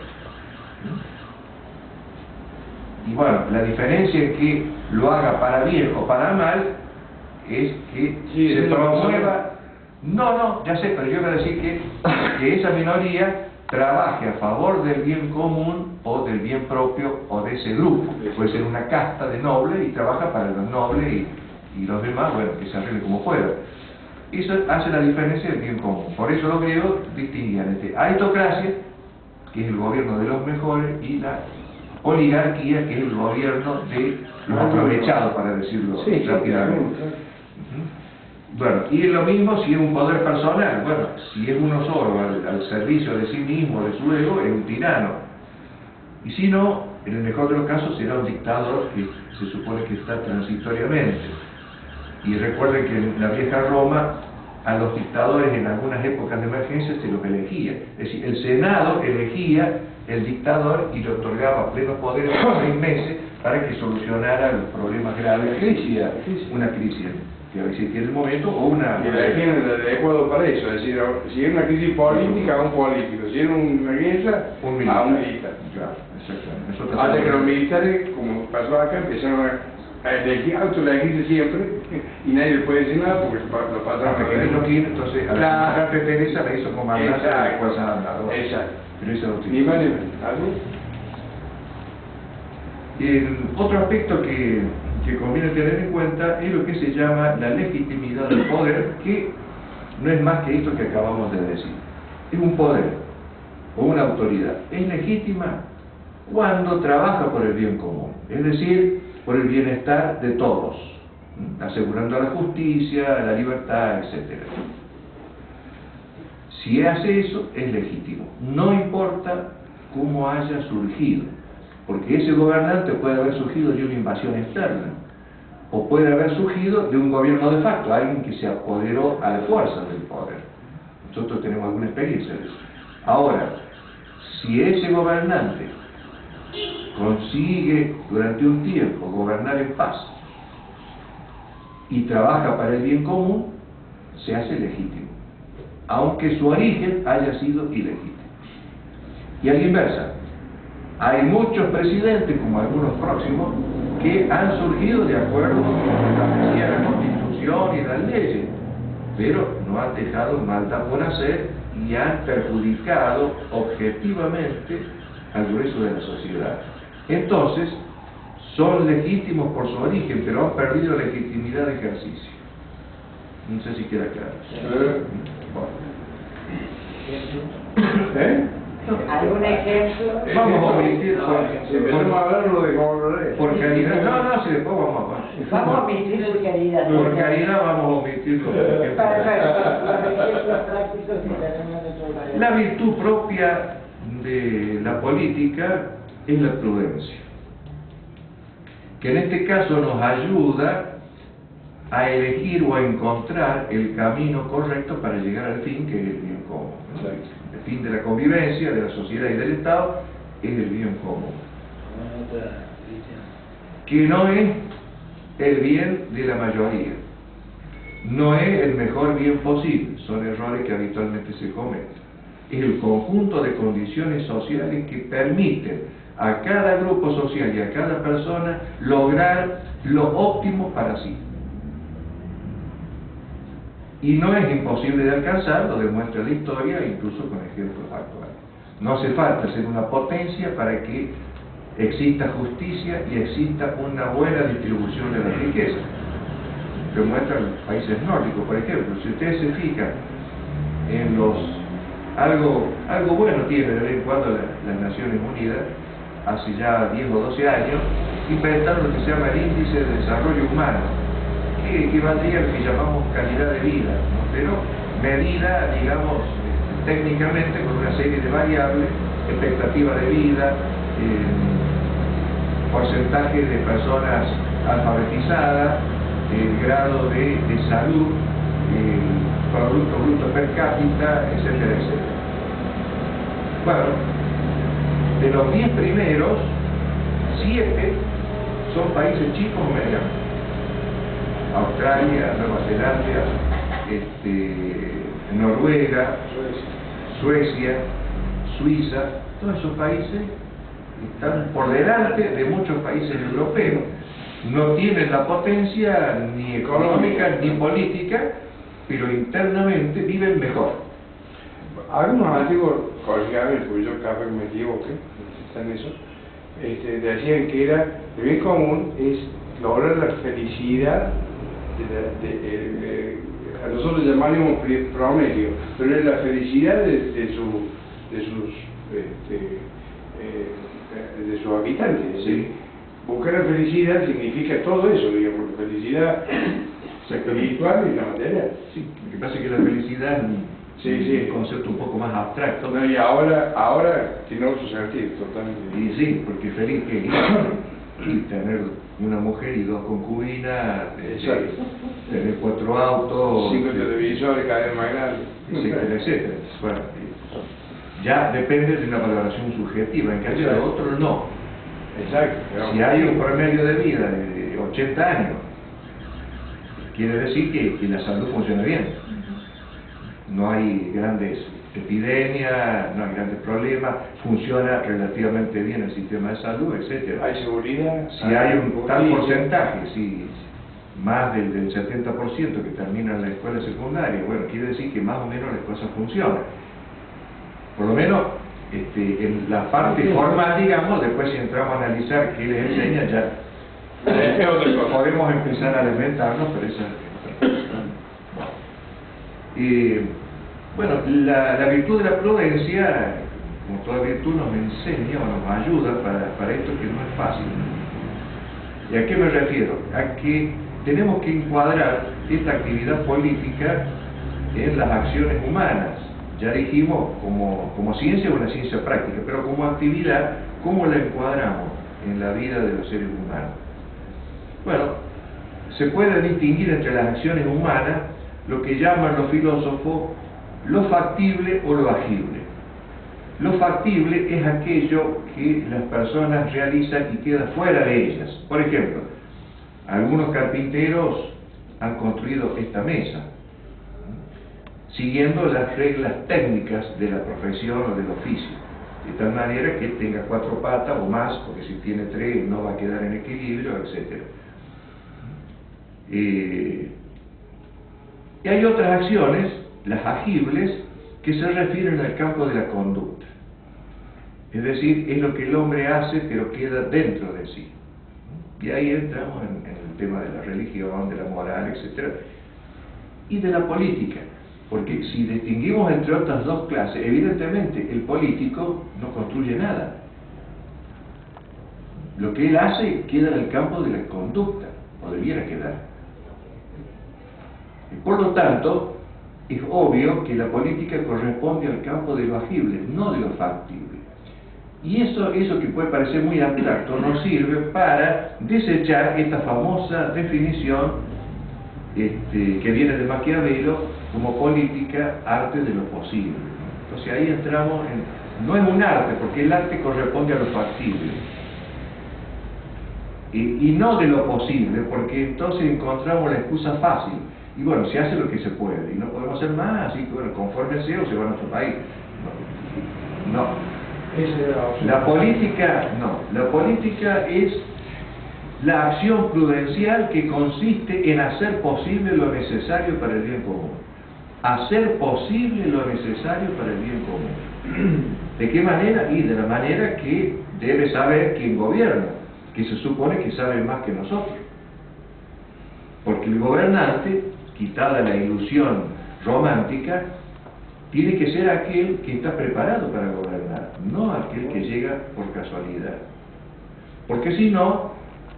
Speaker 1: Y bueno, la diferencia en que lo haga para bien o para mal es que se promueva. No, ya sé, pero yo quiero decir que esa minoría trabaje a favor del bien común o del bien propio o de ese grupo. Puede ser una casta de nobles y trabaja para los nobles y los demás, bueno, que se arregle como pueda. Eso hace la diferencia del bien común. Por eso los griegos distinguían entre aristocracia, que es el gobierno de los mejores, y la oligarquía, que es el gobierno de los aprovechados, para decirlo rápidamente. Bueno, y es lo mismo si es un poder personal. Bueno, si es uno solo al servicio de sí mismo, de su ego, es un tirano. Y si no, en el mejor de los casos será un dictador que se supone que está transitoriamente. Y recuerden que en la vieja Roma a los dictadores en algunas épocas de emergencia se los elegía. Es decir, el Senado elegía el dictador y le otorgaba plenos poderes por 6 meses para que solucionara los problemas graves. Una crisis que existía en el momento, o una...
Speaker 2: Y la gente es adecuado para eso, es decir, si es una crisis política, a un político, si es una guerra,
Speaker 1: un militar.
Speaker 2: a un militar.
Speaker 1: Claro, exactamente.
Speaker 2: Hasta que los militares, como pasó acá, empezaron a autoelegirse siempre y nadie le puede decir nada porque lo pasaron
Speaker 1: a que no quiere, entonces a la Santa Teresa la hizo comandante de la Fuerza Armada.
Speaker 2: Exacto.
Speaker 1: Pero eso no
Speaker 2: tiene. Ni más ni menos.
Speaker 1: El otro aspecto que conviene tener en cuenta es lo que se llama la legitimidad del poder, que no es más que esto que acabamos de decir. Es un poder o una autoridad. Es legítima cuando trabaja por el bien común, es decir, por el bienestar de todos, asegurando la justicia, la libertad, etc. Si hace eso, es legítimo. No importa cómo haya surgido, porque ese gobernante puede haber surgido de una invasión externa, o puede haber surgido de un gobierno de facto, alguien que se apoderó a la fuerza del poder. Nosotros tenemos alguna experiencia de eso. Ahora, si ese gobernante consigue durante un tiempo gobernar en paz y trabaja para el bien común, se hace legítimo, aunque su origen haya sido ilegítimo. Y a la inversa, hay muchos presidentes, como algunos próximos, que han surgido de acuerdo con lo que establecía la Constitución y las leyes, pero no han dejado maldad por hacer y han perjudicado objetivamente al grueso de la sociedad. Entonces, son legítimos por su origen, pero han perdido legitimidad de ejercicio. No sé si queda claro.
Speaker 4: ¿Algún ejemplo?
Speaker 1: Vamos a omitir
Speaker 2: Si empezamos a hablarlo de cómo lo es.
Speaker 1: por caridad. No, si después vamos a...
Speaker 4: Vamos a omitir por caridad.
Speaker 1: Por caridad vamos a omitir los ejemplos.
Speaker 4: Perfecto, los ejemplos prácticos que tenemos en nuestro país.
Speaker 1: La virtud propia de la política es la prudencia, que en este caso nos ayuda a elegir o a encontrar el camino correcto para llegar al fin, que es el bien común, ¿no? El fin de la convivencia, de la sociedad y del Estado es el bien común, que no es el bien de la mayoría, no es el mejor bien posible, son errores que habitualmente se cometen. Es el conjunto de condiciones sociales que permiten a cada grupo social y a cada persona lograr lo óptimo para sí. Y no es imposible de alcanzar, lo demuestra la historia, incluso con ejemplos actuales. No hace falta ser una potencia para que exista justicia y exista una buena distribución de la riqueza. Lo muestran los países nórdicos, por ejemplo. Si ustedes se fijan en los... Algo bueno tiene de vez en cuando las Naciones Unidas, hace ya 10 o 12 años, inventaron lo que se llama el Índice de Desarrollo Humano, que equivaldría a lo que llamamos calidad de vida, ¿no? Pero medida, digamos, técnicamente con una serie de variables, expectativa de vida, porcentaje de personas alfabetizadas, el grado de salud, Producto Bruto Per Cápita, etcétera, etcétera. Bueno, de los 10 primeros, 7 son países chicos o medianos. Australia, Nueva Zelanda, Noruega, Suecia, Suiza, todos esos países están por delante de muchos países europeos. No tienen la potencia ni económica ni política, pero internamente viven mejor.
Speaker 2: Algunos antiguos colegas, porque yo capaz que me equivoqué, están eso, decían que era el bien común es lograr la felicidad a nosotros llamaríamos promedio, pero es la felicidad de sus habitantes.
Speaker 1: Sí.
Speaker 2: Buscar la felicidad significa todo eso, digamos, la felicidad espiritual y la material.
Speaker 1: Sí, lo que pasa es que la felicidad es un concepto un poco más abstracto.
Speaker 2: No, y ahora tiene otro sentido, totalmente.
Speaker 1: Y sí, porque feliz que y tener una mujer y 2 concubinas, tener 4 autos,
Speaker 2: 5 televisores, cadena más grande,
Speaker 1: etcétera, etcétera. Bueno, ya depende de una valoración subjetiva, en cambio de otro no.
Speaker 2: Exacto.
Speaker 1: Si hay un promedio de vida de 80 años, quiere decir que la salud funciona bien. No hay grandes epidemias, no hay grandes problemas, funciona relativamente bien el sistema de salud, etc.
Speaker 2: Hay seguridad.
Speaker 1: Si hay un tal porcentaje, si más del 70% que terminan la escuela secundaria, bueno, quiere decir que más o menos las cosas funcionan. Por lo menos en la parte formal, digamos, después si entramos a analizar qué les enseña, ya podemos empezar a alimentarnos, pero esa es otra cosa. Bueno, la virtud de la prudencia, como toda virtud, nos enseña o nos ayuda para esto que no es fácil. ¿Y a qué me refiero? A que tenemos que encuadrar esta actividad política en las acciones humanas. Ya dijimos, como ciencia, una ciencia práctica, pero como actividad, ¿cómo la encuadramos en la vida de los seres humanos? Bueno, se puede distinguir entre las acciones humanas lo que llaman los filósofos lo factible o lo agible. Lo factible es aquello que las personas realizan y queda fuera de ellas. Por ejemplo, algunos carpinteros han construido esta mesa, siguiendo las reglas técnicas de la profesión o del oficio, de tal manera que tenga 4 patas o más, porque si tiene 3 no va a quedar en equilibrio, etc. Y hay otras acciones, las agibles, que se refieren al campo de la conducta. Es decir, es lo que el hombre hace, pero queda dentro de sí. Y ahí entramos en el tema de la religión, de la moral, etc. Y de la política. Porque si distinguimos entre otras 2 clases, evidentemente el político no construye nada. Lo que él hace queda en el campo de la conducta, o debiera quedar. Y por lo tanto, es obvio que la política corresponde al campo de lo agible, no de lo factible. Y eso que puede parecer muy abstracto nos sirve para desechar esta famosa definición que viene de Maquiavelo como política, arte de lo posible. Entonces ahí entramos en, no es un arte, porque el arte corresponde a lo factible, y no de lo posible, porque entonces encontramos la excusa fácil, y bueno, se hace lo que se puede, y no podemos hacer más, así que bueno, conforme sea o se va a nuestro país. No. La política, no. La política es la acción prudencial que consiste en hacer posible lo necesario para el bien común. Hacer posible lo necesario para el bien común. ¿De qué manera? Y de la manera que debe saber quien gobierna, que se supone que sabe más que nosotros. Porque el gobernante, quitada la ilusión romántica, tiene que ser aquel que está preparado para gobernar, no aquel que llega por casualidad. Porque si no,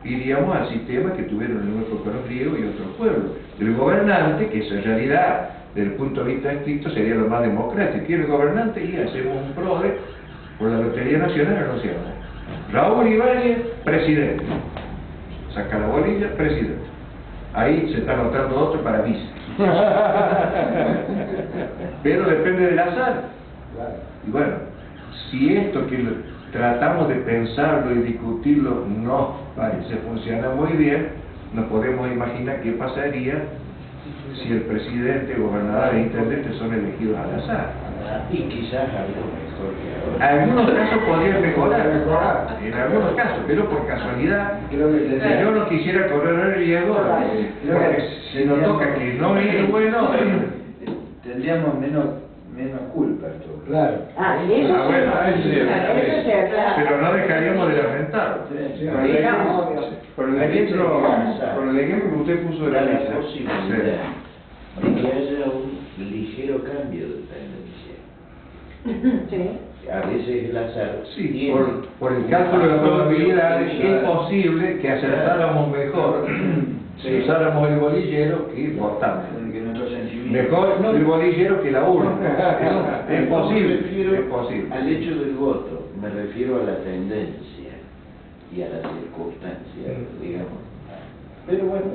Speaker 1: iríamos al sistema que tuvieron en nuestro pueblo griego y otros pueblos. El gobernante, que es en realidad, desde el punto de vista estricto, sería lo más democrático. Y el gobernante, y hacemos un PRODE, por la Lotería Nacional anunciamos. Raúl Ibáñez, presidente. Saca la bolilla, presidente. Ahí se está anotando otro para vice. Pero depende del azar. Y bueno, si esto que tratamos de pensarlo y discutirlo no parece funcionar muy bien, nos podemos imaginar qué pasaría si el presidente, gobernador e intendente son elegidos al azar.
Speaker 5: Y quizás algo mejor que ahora.
Speaker 1: En algunos casos podría mejorar, en algunos casos, pero por casualidad,
Speaker 5: Creo que
Speaker 1: si yo no quisiera correr el riesgo, porque si nos toca que no es bueno,
Speaker 5: tendríamos menos culpa todo.
Speaker 2: Claro.
Speaker 4: Eso
Speaker 1: bueno,
Speaker 4: eso sí, claro.
Speaker 1: pero no dejaríamos de lamentarlo.
Speaker 2: Por el ejemplo que usted puso de la
Speaker 5: La
Speaker 2: mesa,
Speaker 5: posibilidad de que haya un ligero cambio de tendencia.
Speaker 4: Sí.
Speaker 5: A veces el azar.
Speaker 1: Sí,
Speaker 5: tiene-
Speaker 1: por el cálculo de probabilidades es posible que acertáramos mejor si usáramos el bolillero que votamos.
Speaker 5: Que nuestros sentimientos.
Speaker 1: Mejor el bolillero que la urna. Es
Speaker 5: No me
Speaker 1: posible,
Speaker 5: refiero
Speaker 1: es posible.
Speaker 5: al hecho del voto, me refiero a la tendencia y a las circunstancias, digamos. Pero bueno,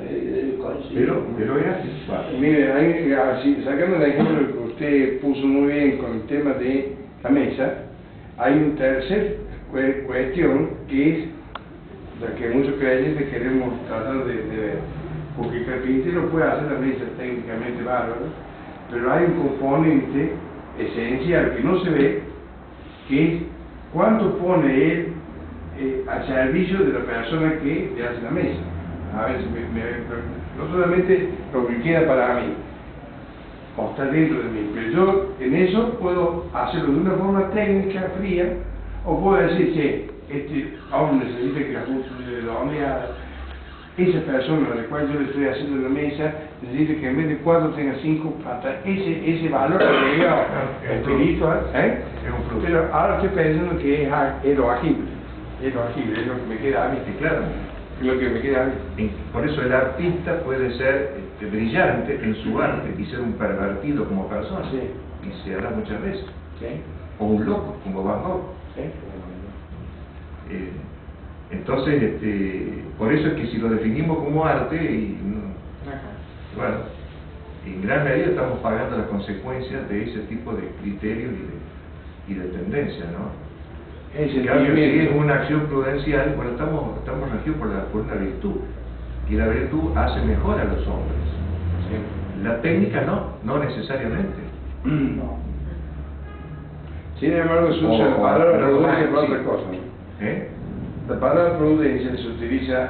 Speaker 5: coincido.
Speaker 1: Pero es así.
Speaker 2: mire, sacando el ejemplo que usted puso muy bien con el tema de la mesa, hay un tercer cuestión que es la que muchos creyentes queremos tratar de ver, porque el carpintero puede hacer la mesa técnicamente bárbaro, pero hay un componente esencial que no se ve, que es cuánto pone él al servicio de la persona que le hace la mesa. A veces no solamente lo que queda para mí, o está dentro de mí, pero yo en eso puedo hacerlo de una forma técnica, fría, o puedo decir que este hombre necesita que la justicia de la horneada, esa persona a la cual yo le estoy haciendo la mesa necesita que en vez de 4 tenga 5 patas, ese valor agregado espiritual,
Speaker 1: Es un fruto.
Speaker 2: pero ahora estoy pensando que es lo agible, es lo que me queda a mí,
Speaker 1: Claro.
Speaker 2: es lo que me queda a mí.
Speaker 1: Por eso el artista puede ser brillante en su arte y ser un pervertido como persona.
Speaker 2: Sí.
Speaker 1: Y se hará muchas veces.
Speaker 2: ¿Sí?
Speaker 1: O un loco como Van Gogh.
Speaker 2: ¿Sí?
Speaker 1: Entonces, por eso es que si lo definimos como arte, bueno, en gran medida estamos pagando las consecuencias de ese tipo de criterios y de tendencias, ¿no?
Speaker 2: El
Speaker 1: En cambio, si es
Speaker 2: sentimiento.
Speaker 1: una acción prudencial, bueno, estamos regidos por una virtud, y la virtud hace mejor a los hombres. La técnica no necesariamente.
Speaker 2: Sin embargo, se usa la palabra prudencia para otra cosa, ¿no?
Speaker 1: ¿Eh?
Speaker 2: La palabra prudencia se utiliza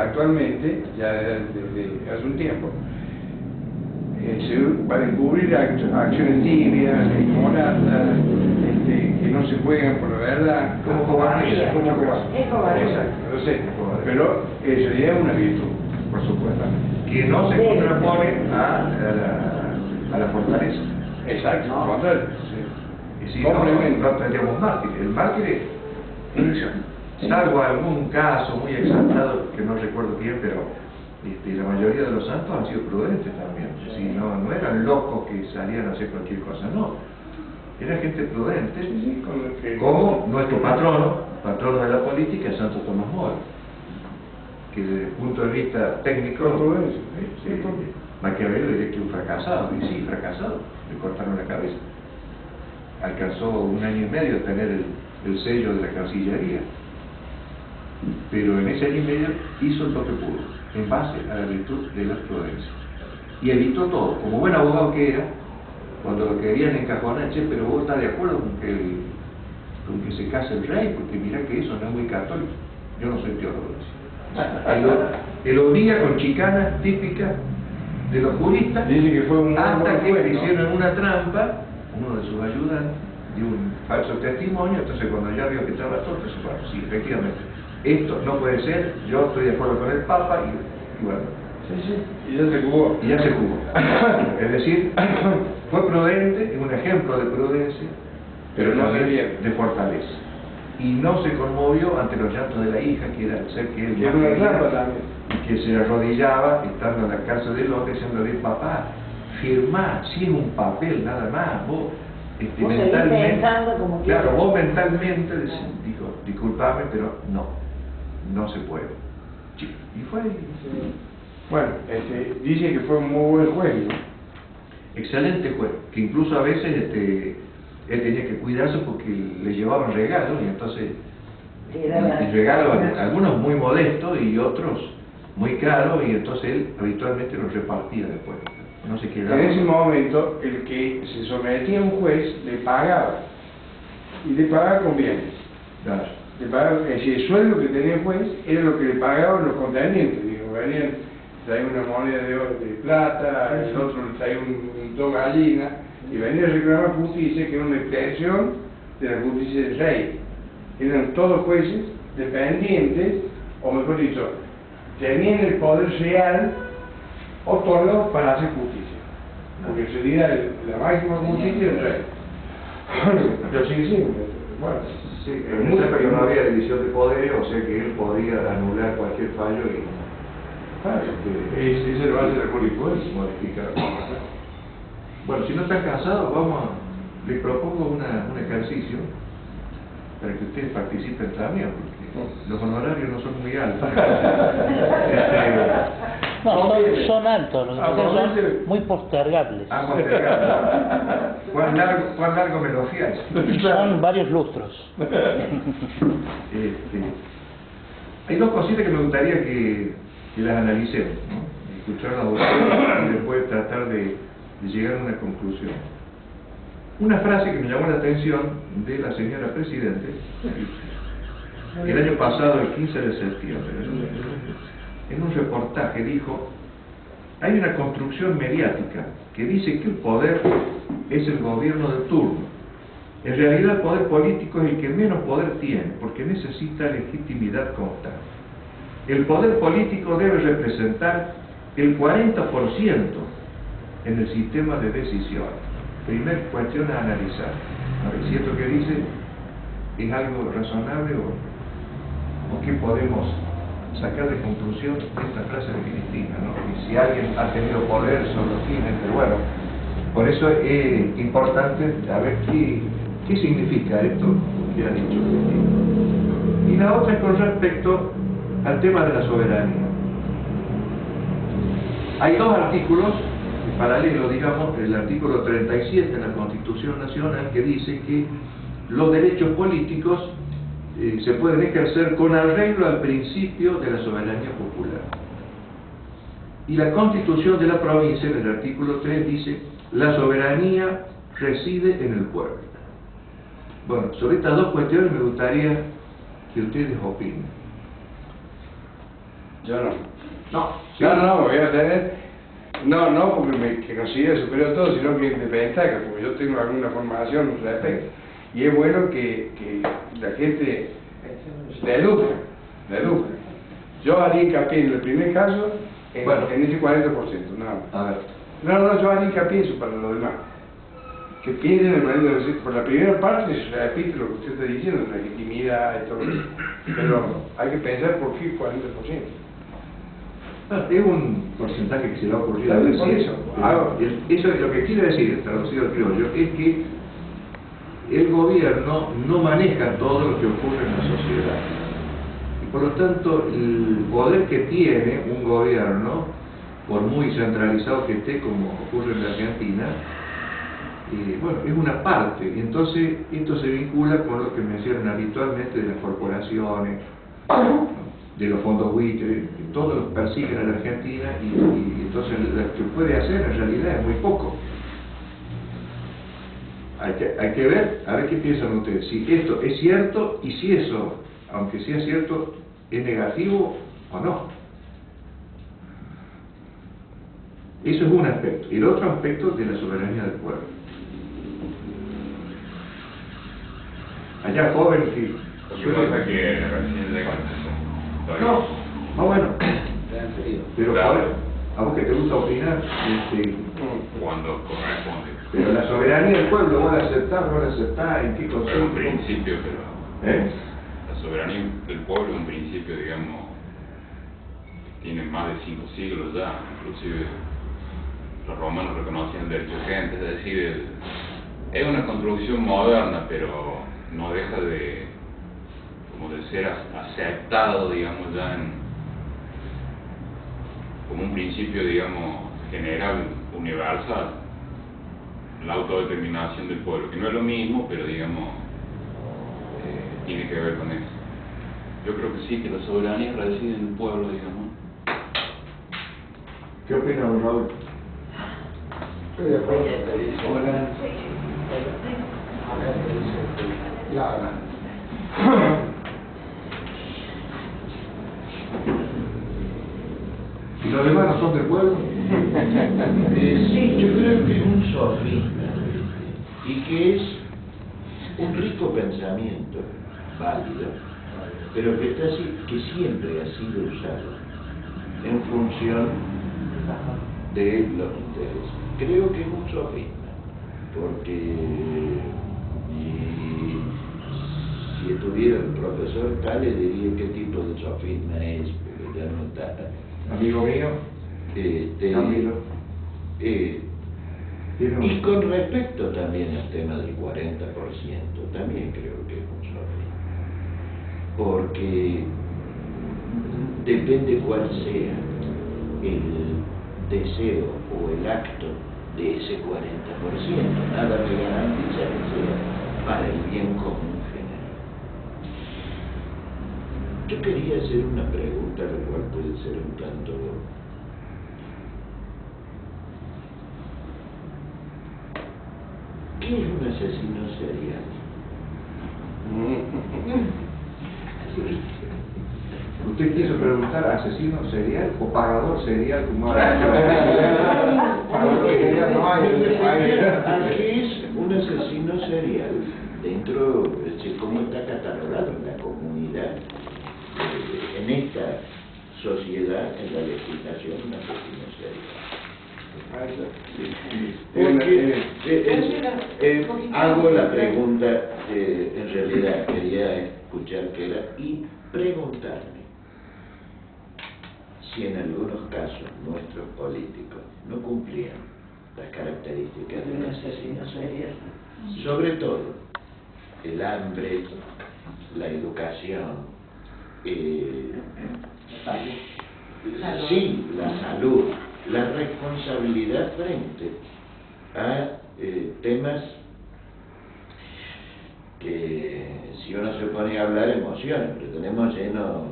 Speaker 2: actualmente, ya desde hace un tiempo, para encubrir acciones tibias, inmolatas, que no se juegan por la verdad,
Speaker 1: Como cobardía.
Speaker 2: como cobardía.
Speaker 4: Es cobardía.
Speaker 2: Exacto, no sé, pero eso ya es una virtud.
Speaker 1: Por supuesto. Que no se contrapone a la fortaleza.
Speaker 2: Exacto,
Speaker 4: No.
Speaker 2: al contrario.
Speaker 1: Y si no tendríamos mártires. El mártir es, salvo algún caso muy exaltado, que no recuerdo bien, pero la mayoría de los santos han sido prudentes también. Si no eran locos que salían a hacer cualquier cosa, no. Era gente prudente,
Speaker 2: Con lo que-
Speaker 1: como nuestro patrono de la política, Santo Tomás Moro, que desde el punto de vista técnico, Maquiavelo diría que un fracasado, y sí, fracasado, le cortaron la cabeza. Alcanzó 1 año y medio a tener el sello de la Cancillería, pero en ese año y medio hizo lo que pudo, en base a la virtud de la prudencia. Y evitó todo, como buen abogado que era, cuando lo querían encajonar, che, pero vos estás de acuerdo con que se case el rey, porque mirá que eso no es muy católico. Yo no soy teólogo. Él obliga con chicanas típicas de los juristas,
Speaker 2: dice que fue un
Speaker 1: hasta que
Speaker 2: juez, ¿no?
Speaker 1: hicieron una trampa, uno de sus ayudantes dio un falso testimonio, entonces cuando ya vio que estaba todo, se bueno, sí, efectivamente, esto no puede ser, yo estoy de acuerdo con el Papa, y bueno.
Speaker 2: Y ya se jugó.
Speaker 1: Y ya se jugó. Es decir, fue prudente, es un ejemplo de prudencia, pero no de fortaleza. Y no se conmovió ante los llantos de la hija, que era el ser que él
Speaker 2: era una trampa también.
Speaker 1: y que se arrodillaba estando en la casa del otro diciéndole, papá, firmá, si es un papel nada más, vos
Speaker 4: Vos seguís pensando como
Speaker 1: claro,
Speaker 4: quieras.
Speaker 1: vos mentalmente dijo, disculpame, pero no se puede. Y fue
Speaker 2: Bueno, dice que fue un muy buen juez, ¿no?
Speaker 1: excelente juez, que incluso a veces él tenía que cuidarse porque le llevaban regalos, y entonces y regalos, algunos muy modestos y otros muy caros, y entonces él habitualmente los repartía después. No se quedaba.
Speaker 2: En ese momento, el que se sometía a un juez le pagaba, y le pagaba con bienes.
Speaker 1: Claro.
Speaker 2: Le pagaba, es decir, el sueldo que tenía el juez era lo que le pagaban los contendientes. Digo, venían, traía una moneda de plata, el otro le traía un dos gallinas, y venía a reclamar justicia, que era una extensión de la justicia del rey. Eran todos jueces dependientes, o mejor dicho, tenían el poder real otorgado para hacer justicia, porque sería la máxima justicia del rey. Pero sigue siendo, bueno,
Speaker 1: Sí, en esa época no había división de poderes, o sea que él podía anular cualquier fallo y
Speaker 2: ese lo hace la jurisprudencia.
Speaker 1: modificar. Bueno, si no están cansados, les propongo un ejercicio para que ustedes participen también, porque los honorarios no son muy altos.
Speaker 3: No, son altos, lo que pasa es que son muy postergables.
Speaker 1: ¿Cuán largo me lo fiáis?
Speaker 3: Son varios lustros.
Speaker 1: Hay dos cositas que me gustaría que las analicemos, ¿no? Escuchar la doctora y después tratar de llegar a una conclusión. Una frase que me llamó la atención de la señora Presidente el año pasado, el 15 de septiembre, en un reportaje dijo: hay una construcción mediática que dice que el poder es el gobierno de turno. En realidad el poder político es el que menos poder tiene, porque necesita legitimidad constante. El poder político debe representar el 40% en el sistema de decisión. Primer cuestión a analizar. A ver si esto que dice es algo razonable o qué podemos sacar de conclusión de esta frase de Cristina, ¿no? Y si alguien ha tenido poder, son los fines, pero bueno, por eso es importante saber qué significa esto que ha dicho Cristina. Y la otra es con respecto al tema de la soberanía. Hay dos artículos paralelos, digamos, el artículo 37 de la Constitución Nacional, que dice que los derechos políticos se pueden ejercer con arreglo al principio de la soberanía popular. Y la Constitución de la provincia, en el artículo 3, dice: la soberanía reside en el pueblo. Bueno, sobre estas dos cuestiones me gustaría que ustedes opinen.
Speaker 2: Yo no.
Speaker 1: No, sí.
Speaker 2: No, voy a tener... No, porque que considero superior a todo, sino que me destaca, porque yo tengo alguna formación al respecto. Y es bueno que la gente deduzca. Yo haría hincapié en el primer caso, en ese 40%, nada más.
Speaker 1: A ver.
Speaker 2: No, yo haría hincapié eso para los demás. Que piensen en el 40%, por la primera parte se repite lo que usted está diciendo, la legitimidad y todo eso. Pero hay que pensar por qué 40%.
Speaker 1: Es un porcentaje que se le ha ocurrido a
Speaker 2: Por
Speaker 1: decir.
Speaker 2: eso.
Speaker 1: Eso es lo que quiere decir, traducido al criollo, es que el gobierno no maneja todo lo que ocurre en la sociedad. Por lo tanto, el poder que tiene un gobierno, por muy centralizado que esté, como ocurre en la Argentina, bueno, es una parte, y entonces esto se vincula con lo que mencionan habitualmente de las corporaciones, de los fondos buitre, todos los persiguen a la Argentina y entonces lo que puede hacer en realidad es muy poco. Hay que ver, a ver qué piensan ustedes, si esto es cierto y si eso, aunque sea cierto, es negativo o no. Eso es un aspecto. Y el otro aspecto de la soberanía del pueblo. Allá joven que...
Speaker 6: Lo que pasa es que recién de
Speaker 1: No, bueno. Pero
Speaker 6: Claro.
Speaker 1: joder, a vos que te gusta opinar,
Speaker 6: cuando corresponde.
Speaker 1: pero la soberanía del pueblo, ¿vos la aceptás, no la aceptás? ¿En qué
Speaker 6: Es un
Speaker 1: consiste?
Speaker 6: principio, pero la soberanía del pueblo es un principio, digamos, que tiene más de 5 siglos ya. Inclusive los romanos reconocían el derecho de gente, es decir, es una construcción moderna, pero no deja de ser aceptado, digamos, ya como un principio, digamos, general, universal, la autodeterminación del pueblo, que no es lo mismo, pero digamos, tiene que ver con eso. Yo creo que sí, que la soberanía reside en el pueblo, digamos.
Speaker 1: ¿Qué opina don Raúl?
Speaker 2: Estoy de acuerdo.
Speaker 1: Hola. ¿Y los demás no son del pueblo?
Speaker 5: Sí, yo creo que es un sofisma y que es un rico pensamiento válido, pero que siempre ha sido usado en función de los intereses. Creo que es un sofisma, porque si estuviera el profesor tal, le diría qué tipo de sofisma es, porque ya no está.
Speaker 1: Amigo mío, Camilo.
Speaker 5: Y con respecto también al tema del 40%, también creo que es un sofisma, porque depende cuál sea el deseo o el acto de ese 40%, nada me garantiza que sea para el bien común general. Yo quería hacer una pregunta, la cual puede ser un tanto... ¿Qué es un asesino serial?
Speaker 1: ¿Usted quiso preguntar asesino serial o pagador serial? Como
Speaker 2: Pagador serial no hay.
Speaker 5: ¿A qué es un asesino serial dentro, es decir, cómo está catalogado en la comunidad, en esta sociedad, en la legislación, un asesino serial? Porque hago la pregunta, en realidad quería escuchar qué era y preguntarme si en algunos casos nuestros políticos no cumplían las características de un asesino serial, sobre todo el hambre, la educación, sí, la salud, la responsabilidad frente a temas que, si uno se pone a hablar, emociones, pero tenemos llenos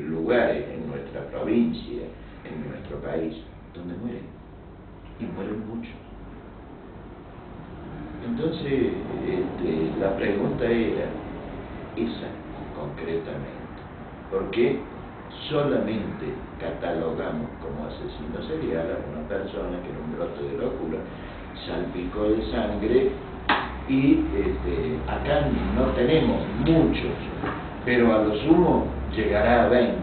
Speaker 5: lugares en nuestra provincia, en nuestro país, donde mueren, y mueren muchos. Entonces, la pregunta era esa, concretamente, ¿por qué solamente catalogamos como asesino serial a una persona que en un brote de locura salpicó de sangre y acá no tenemos muchos, pero a lo sumo llegará a 20?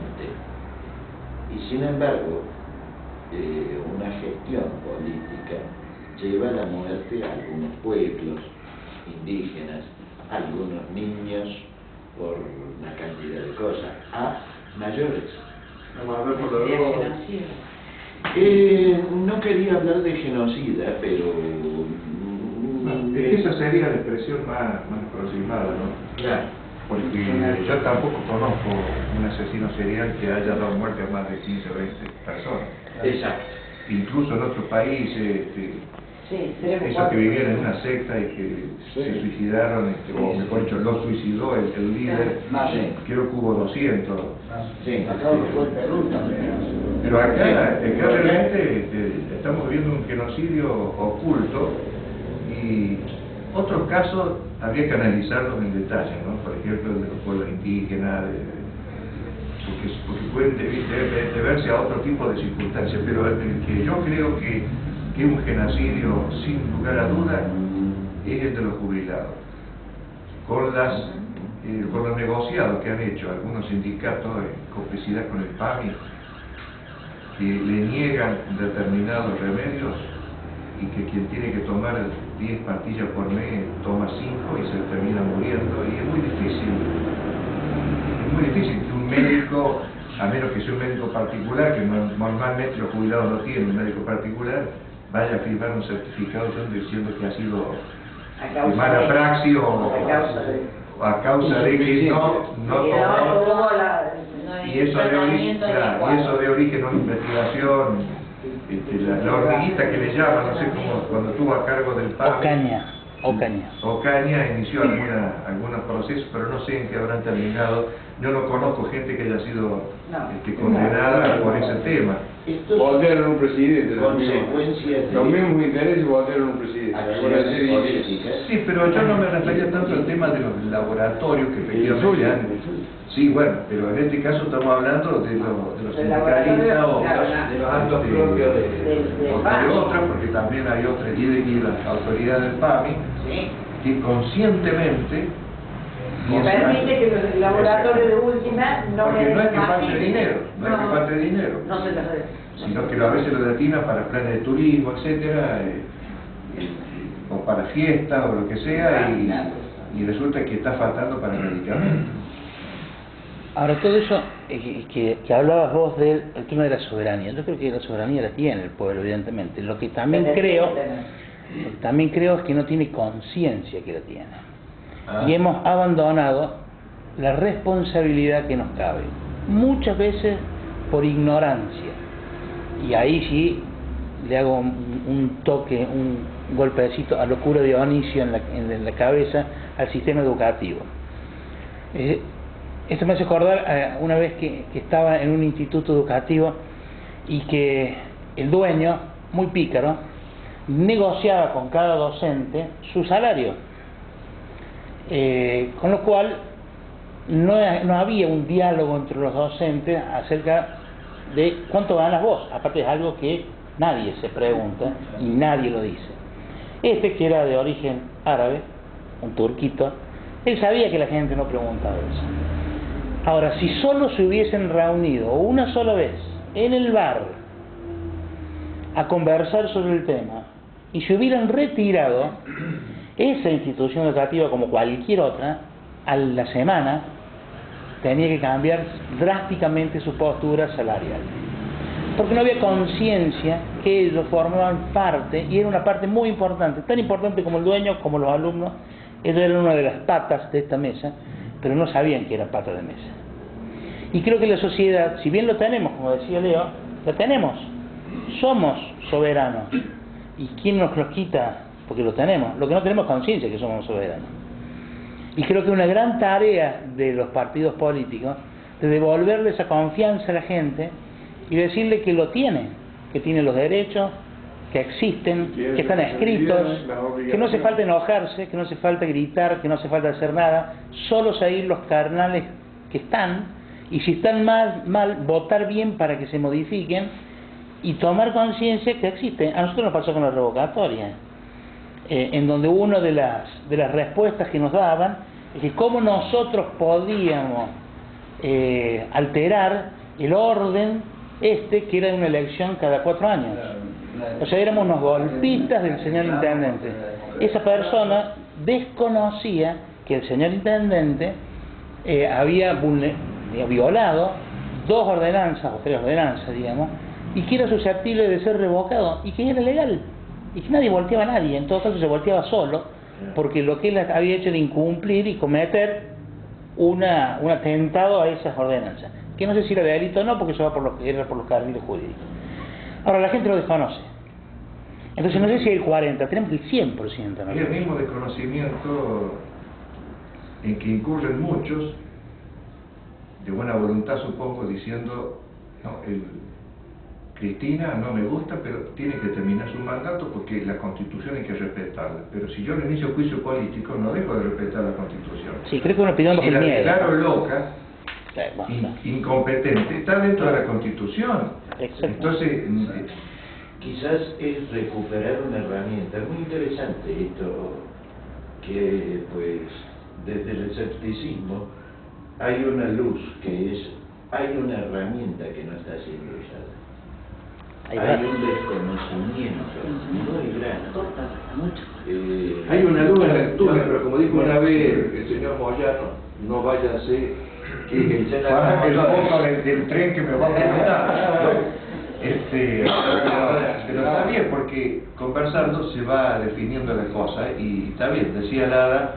Speaker 5: Y sin embargo, una gestión política lleva a la muerte a algunos pueblos indígenas, a algunos niños, por una cantidad de cosas, a mayores. No quería hablar de genocida, pero...
Speaker 1: esa sería la expresión más aproximada, ¿no?
Speaker 5: Claro.
Speaker 1: porque yo tampoco conozco un asesino serial que haya dado muerte a más de 15 o 20 personas.
Speaker 5: Exacto.
Speaker 1: Incluso en otros países, esos que vivían en una secta y que se suicidaron, o mejor dicho, lo suicidó el líder, creo que hubo 200. Pero acá realmente estamos viendo un genocidio oculto, y otros casos habría que analizarlos en detalle, ¿no? Por ejemplo, el de los pueblos indígenas, porque pueden deberse a otro tipo de circunstancias, pero el que yo creo que es un genocidio sin lugar a duda es el de los jubilados. Con los negociados que han hecho algunos sindicatos en complicidad con el PAMI, que le niegan determinados remedios, y que quien tiene que tomar 10 pastillas por mes toma 5 y se termina muriendo, y es muy difícil que un médico, a menos que sea un médico particular, que normalmente los jubilados no tienen un médico particular, vaya a firmar un certificado diciendo que ha sido de mala praxis o a causa de que no tomó, y eso de origen a una investigación. La hormiguita que le llaman, no sé cómo, cuando estuvo a cargo del PAMI, Ocaña inició algunos procesos, pero no sé en qué habrán terminado. Yo no conozco gente que haya sido condenada por ese tema.
Speaker 2: Voltearon un presidente,
Speaker 5: Consecuencias
Speaker 2: los mismos intereses voltearon un presidente.
Speaker 1: Sí, pero yo no me refería tanto al tema de los laboratorios que efectivamente han... Sí, bueno, pero en este caso estamos hablando de los sindicalistas o
Speaker 5: de los actos propios
Speaker 1: de otras, porque también hay otras, y las autoridades del PAMI, que conscientemente
Speaker 4: permite que los laboratorios de última no
Speaker 1: porque
Speaker 4: le
Speaker 1: no es que
Speaker 4: den
Speaker 1: falte
Speaker 4: más
Speaker 1: dinero, no es que falte dinero,
Speaker 4: no se los dé,
Speaker 1: sino que a veces lo destinan para planes de turismo, etcétera, o para fiestas o lo que sea, y resulta que está faltando para medicamentos.
Speaker 3: Ahora, todo eso que hablabas vos del tema de la soberanía, yo creo que la soberanía la tiene el pueblo, evidentemente. Lo que también creo es que no tiene conciencia que la tiene. Y hemos abandonado la responsabilidad que nos cabe, muchas veces por ignorancia. Y ahí sí le hago un toque, un golpecito a locura de Dionisio en la cabeza al sistema educativo. Esto me hace acordar una vez que estaba en un instituto educativo y que el dueño, muy pícaro, negociaba con cada docente su salario, con lo cual no había un diálogo entre los docentes acerca de cuánto ganas vos. Aparte es algo que nadie se pregunta y nadie lo dice. Que era de origen árabe, un turquito, él sabía que la gente no preguntaba eso. Ahora, si solo se hubiesen reunido una sola vez en el bar a conversar sobre el tema y se hubieran retirado, esa institución educativa, como cualquier otra, a la semana tenía que cambiar drásticamente su postura salarial, porque no había conciencia que ellos formaban parte, y era una parte muy importante, tan importante como el dueño, como los alumnos. Ellos eran una de las patas de esta mesa, pero no sabían que era pata de mesa. Y creo que la sociedad, si bien lo tenemos, como decía Leo, lo tenemos, somos soberanos. ¿Y quién nos los quita? Porque lo tenemos. Lo que no tenemos es conciencia que somos soberanos. Y creo que es una gran tarea de los partidos políticos de devolverle esa confianza a la gente y decirle que lo tiene, que tiene los derechos, que existen, que están escritos, que no hace falta enojarse, que no hace falta gritar, que no hace falta hacer nada, solo seguir los canales que están, y si están mal, votar bien para que se modifiquen y tomar conciencia que existen. A nosotros nos pasó con la revocatoria, en donde una de las respuestas que nos daban es que cómo nosotros podíamos alterar el orden que era una elección cada 4 años. O sea, éramos unos golpistas del señor intendente. Esa persona desconocía que el señor intendente había violado 2 ordenanzas o 3 ordenanzas, digamos, y que era susceptible de ser revocado y que era legal y que nadie volteaba a nadie. En todo caso se volteaba solo, porque lo que él había hecho era incumplir y cometer un atentado a esas ordenanzas, que no sé si era de delito o no, porque eso va era por los carriles jurídicos. Ahora, la gente lo desconoce. Entonces no sé si hay el 40, tenemos el 100%. ¿No?
Speaker 1: Es el mismo desconocimiento en que incurren muchos, de buena voluntad supongo, diciendo, no, Cristina no me gusta, pero tiene que terminar su mandato porque la Constitución hay que respetarla. Pero si yo le inicio juicio político, no dejo de respetar la Constitución.
Speaker 3: Sí, creo que uno pidiendo
Speaker 1: si
Speaker 3: por
Speaker 1: la
Speaker 3: miedo.
Speaker 1: declaro loca,
Speaker 3: Bueno,
Speaker 1: incompetente, está dentro de la Constitución.
Speaker 3: Exacto.
Speaker 1: Entonces,
Speaker 5: Quizás es recuperar una herramienta. Es muy interesante esto, que pues desde el escepticismo hay una luz, que es, hay una herramienta que no está siendo usada. Hay un desconocimiento muy grande.
Speaker 1: hay una luz en la lectura, pero como dijo una vez el señor Moyano, no vaya a ser que baja el foco del tren que me va a preguntar. Pero está bien, porque conversando se va definiendo la cosa, y está bien, decía Lara,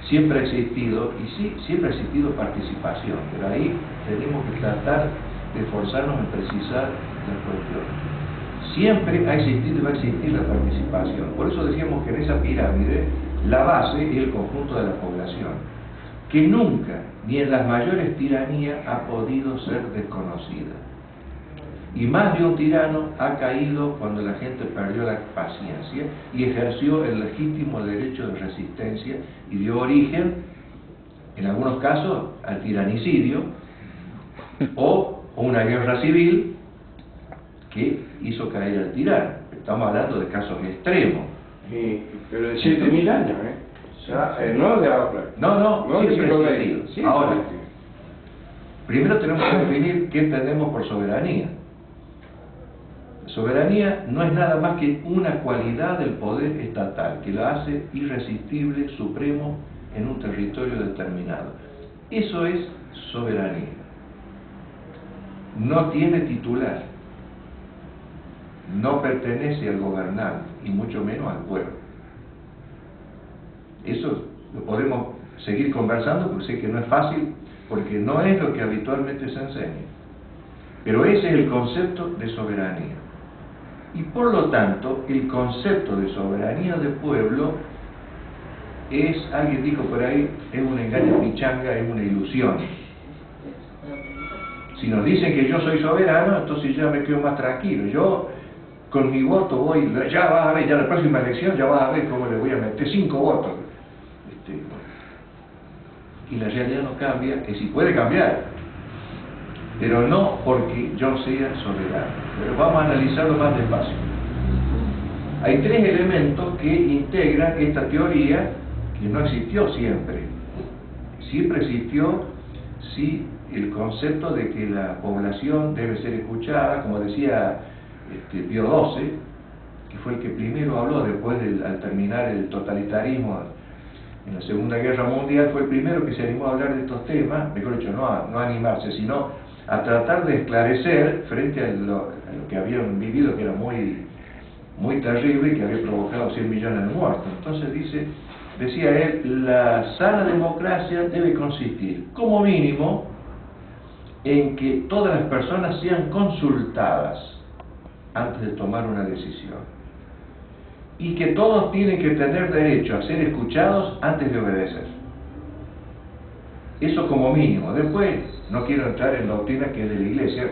Speaker 1: siempre ha existido, y sí, siempre ha existido participación, pero ahí tenemos que tratar de esforzarnos en precisar la cuestión. Siempre ha existido y va a existir la participación. Por eso decíamos que en esa pirámide la base es el conjunto de la población, que nunca, ni en las mayores tiranías, ha podido ser desconocida. Y más de un tirano ha caído cuando la gente perdió la paciencia y ejerció el legítimo derecho de resistencia y dio origen, en algunos casos, al tiranicidio o una guerra civil que hizo caer al tirano. Estamos hablando de casos extremos.
Speaker 2: Pero de 7.000 años, O sea, no de ahora.
Speaker 1: No,
Speaker 2: de
Speaker 1: siempre
Speaker 2: siglo
Speaker 1: ha
Speaker 2: XX.
Speaker 1: existido.
Speaker 2: Sí,
Speaker 1: Ahora,
Speaker 2: sí.
Speaker 1: primero tenemos que definir qué entendemos por soberanía. Soberanía no es nada más que una cualidad del poder estatal que la hace irresistible, supremo en un territorio determinado. Eso es soberanía. No tiene titular, no pertenece al gobernante y mucho menos al pueblo. Eso lo podemos seguir conversando, porque sé que no es fácil, porque no es lo que habitualmente se enseña. Pero ese es el concepto de soberanía. Y por lo tanto, el concepto de soberanía de pueblo es, alguien dijo por ahí, es un engaño pichanga, es una ilusión. Si nos dicen que yo soy soberano, entonces ya me quedo más tranquilo. Yo con mi voto voy, ya vas a ver, ya la próxima elección ya vas a ver cómo le voy a meter 5 votos. Y la realidad no cambia, que sí puede cambiar, pero no porque yo sea soberano. Pero vamos a analizarlo más despacio. Hay 3 elementos que integran esta teoría, que no existió siempre. Siempre existió, sí, el concepto de que la población debe ser escuchada, como decía Pío XII, que fue el que primero habló después al terminar el totalitarismo en la Segunda Guerra Mundial, fue el primero que se animó a hablar de estos temas, mejor dicho, no a animarse, sino a tratar de esclarecer frente a lo que habían vivido, que era muy terrible y que había provocado 100 millones de muertos. Entonces decía él, la sana democracia debe consistir, como mínimo, en que todas las personas sean consultadas antes de tomar una decisión. Y que todos tienen que tener derecho a ser escuchados antes de obedecer. Eso como mínimo. Después, no quiero entrar en doctrinas que de la Iglesia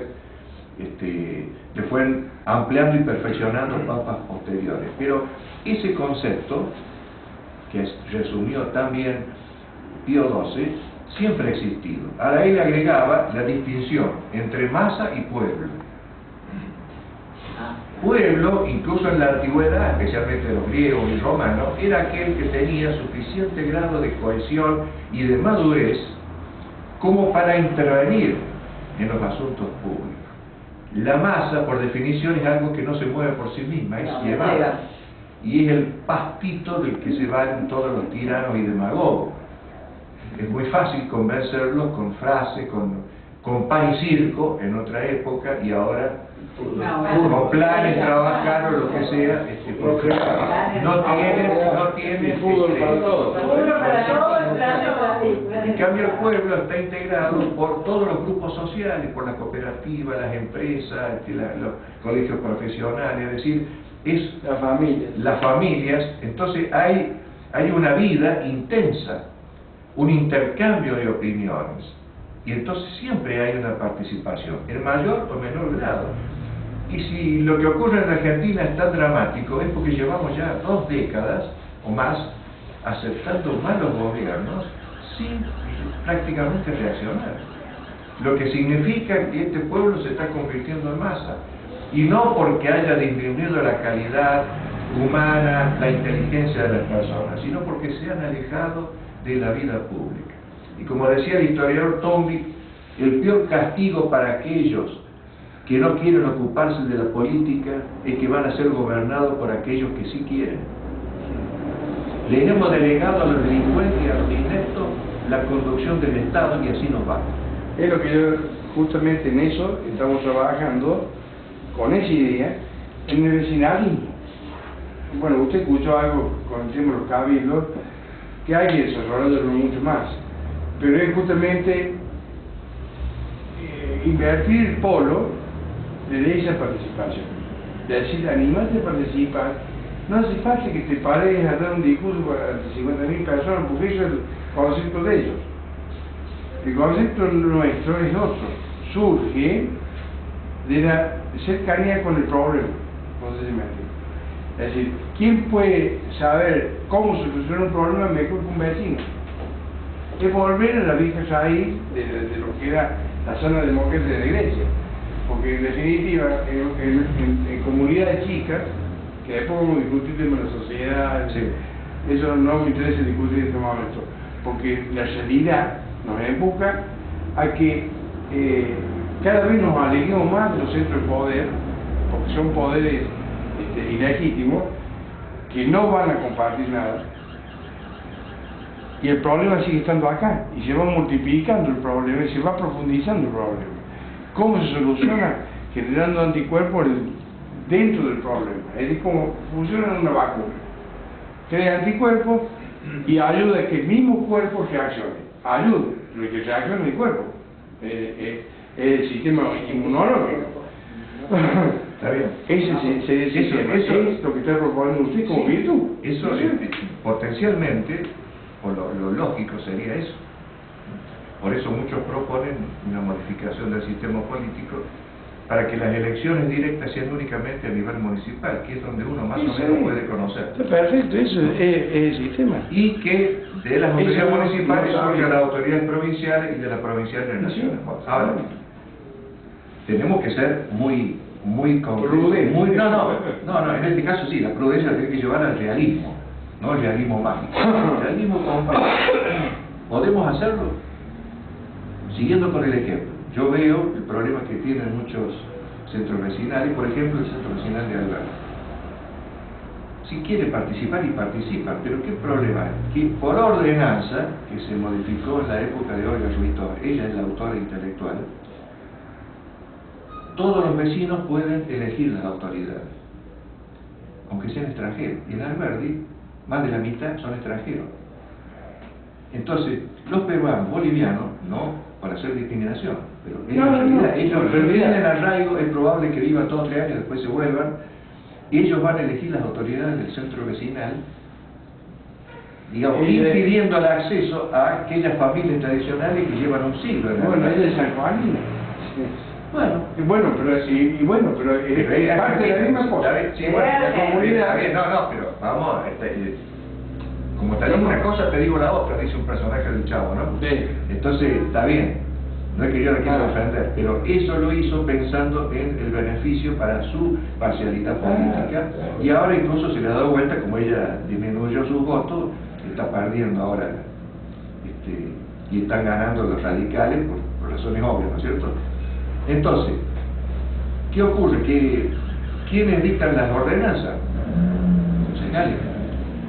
Speaker 1: le fueron ampliando y perfeccionando papas posteriores. Pero ese concepto, que resumió también Pío XII, siempre ha existido. Ahora él agregaba la distinción entre masa y pueblo. Pueblo, incluso en la antigüedad, especialmente los griegos y romanos, era aquel que tenía suficiente grado de cohesión y de madurez como para intervenir en los asuntos públicos. La masa, por definición, es algo que no se mueve por sí misma, es llevada. Y es el pastito del que se van todos los tiranos y demagogos. Es muy fácil convencerlos con frases, con pan y circo en otra época, y ahora con planes, trabajar o lo que sea, porque no tiene
Speaker 2: fútbol para todos.
Speaker 1: En cambio el pueblo está integrado por todos los grupos sociales, por las cooperativas, las empresas, los colegios profesionales, es decir, es las familias, entonces hay una vida intensa, un intercambio de opiniones, y entonces siempre hay una participación, en mayor o menor grado. Y si lo que ocurre en Argentina es tan dramático, es porque llevamos ya 2 décadas o más aceptando malos gobiernos sin prácticamente reaccionar. Lo que significa que este pueblo se está convirtiendo en masa. Y no porque haya disminuido la calidad humana, la inteligencia de las personas, sino porque se han alejado de la vida pública. Y como decía el historiador Tomby, el peor castigo para aquellos que no quieren ocuparse de la política es que van a ser gobernados por aquellos que sí quieren. Le hemos delegado a los delincuentes y a los ineptos la conducción del Estado y así nos va.
Speaker 2: Es lo que yo, justamente en eso, estamos trabajando con esa idea en el vecinalismo. Bueno, usted escuchó algo con el tema de los cabildos, que hay que desarrollarlo mucho más, pero es justamente invertir el polo de esa participación, de decir, animate a participar, no hace falta que te pares a dar un discurso para 50.000 personas, porque eso es el concepto de ellos. El concepto nuestro es otro, surge de la cercanía con el problema, es decir, ¿quién puede saber cómo solucionar un problema mejor que un vecino? Es volver a la vieja raíz de lo que era la zona democrática de la iglesia, porque en definitiva en comunidades chicas, que después vamos a discutir el tema de la sociedad,
Speaker 1: Sí.
Speaker 2: Eso no me interesa discutir en este momento, porque la realidad nos empuja a que cada vez nos alejemos más de los centros de poder, porque son poderes ilegítimos, que no van a compartir nada, y el problema sigue estando acá, y se va multiplicando el problema, y se va profundizando el problema. ¿Cómo se soluciona? Generando anticuerpos dentro del problema, es decir, como funciona una vacuna. Crea anticuerpos y ayuda a que el mismo cuerpo reaccione. Ayuda, lo que reacciona es el cuerpo, es el sistema inmunológico.
Speaker 1: Está bien.
Speaker 2: Eso es lo que está proponiendo usted como virtud.
Speaker 1: Eso potencialmente, o lo lógico sería eso. Por eso muchos proponen una modificación del sistema político para que las elecciones directas sean únicamente a nivel municipal, que es donde uno más o menos puede conocer.
Speaker 2: Está perfecto, eso es el sistema.
Speaker 1: Y que de las autoridades
Speaker 2: Eso no
Speaker 1: municipales
Speaker 2: sabe.
Speaker 1: surjan las autoridades provinciales y de las provinciales las naciones. Ahora, tenemos que ser muy
Speaker 2: Prudente.
Speaker 1: No, en este caso sí, la prudencia tiene que llevar al realismo, no al realismo mágico. El realismo comparado. ¿Podemos hacerlo? Siguiendo con el ejemplo, yo veo el problema que tienen muchos centros vecinales, por ejemplo el centro vecinal de Alberdi. Si quiere participar y participa, pero ¿qué problema hay? Que por ordenanza, que se modificó en la época de Olga Ruiz Torres, ella es la autora intelectual, todos los vecinos pueden elegir las autoridades, aunque sean extranjeros. Y en Alberdi, más de la mitad son extranjeros. Entonces, los peruanos, bolivianos, no para hacer discriminación, pero en realidad, ellos tienen arraigo, es probable que vivan todos 3 años, después se vuelvan, y ellos van a elegir las autoridades del centro vecinal, digamos, impidiendo el acceso a aquellas familias tradicionales que llevan un siglo.
Speaker 2: Bueno, ella es San Juanina. Bueno, pero es parte de la misma cosa.
Speaker 1: Sí, bueno,
Speaker 2: la comunidad.
Speaker 1: pero vamos, como te digo una cosa, te digo la otra, dice un personaje del Chavo, ¿no?
Speaker 2: Sí.
Speaker 1: Entonces, está bien, no es que yo la quiera defender, pero eso lo hizo pensando en el beneficio para su parcialidad política, y ahora incluso se le ha dado vuelta, como ella disminuyó sus votos, está perdiendo ahora, y están ganando los radicales por razones obvias, ¿no es cierto? Entonces, ¿qué ocurre? Que ¿quiénes dictan las ordenanzas? Concejales.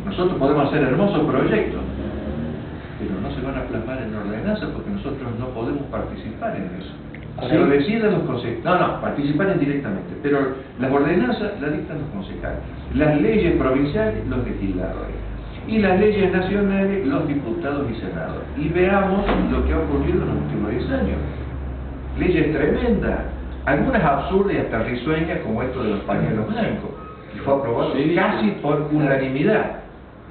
Speaker 1: Nosotros podemos hacer hermosos proyectos, pero no se van a plasmar en ordenanzas porque nosotros no podemos participar en eso. Se lo deciden los concejales. No, participan indirectamente, pero las ordenanzas las dictan los concejales. Las leyes provinciales, los legisladores. Y las leyes nacionales, los diputados y senadores. Y veamos lo que ha ocurrido en los últimos 10 años. Leyes tremendas, algunas absurdas y hasta risueñas, como esto de los pañuelos blancos, que fue aprobado casi por unanimidad.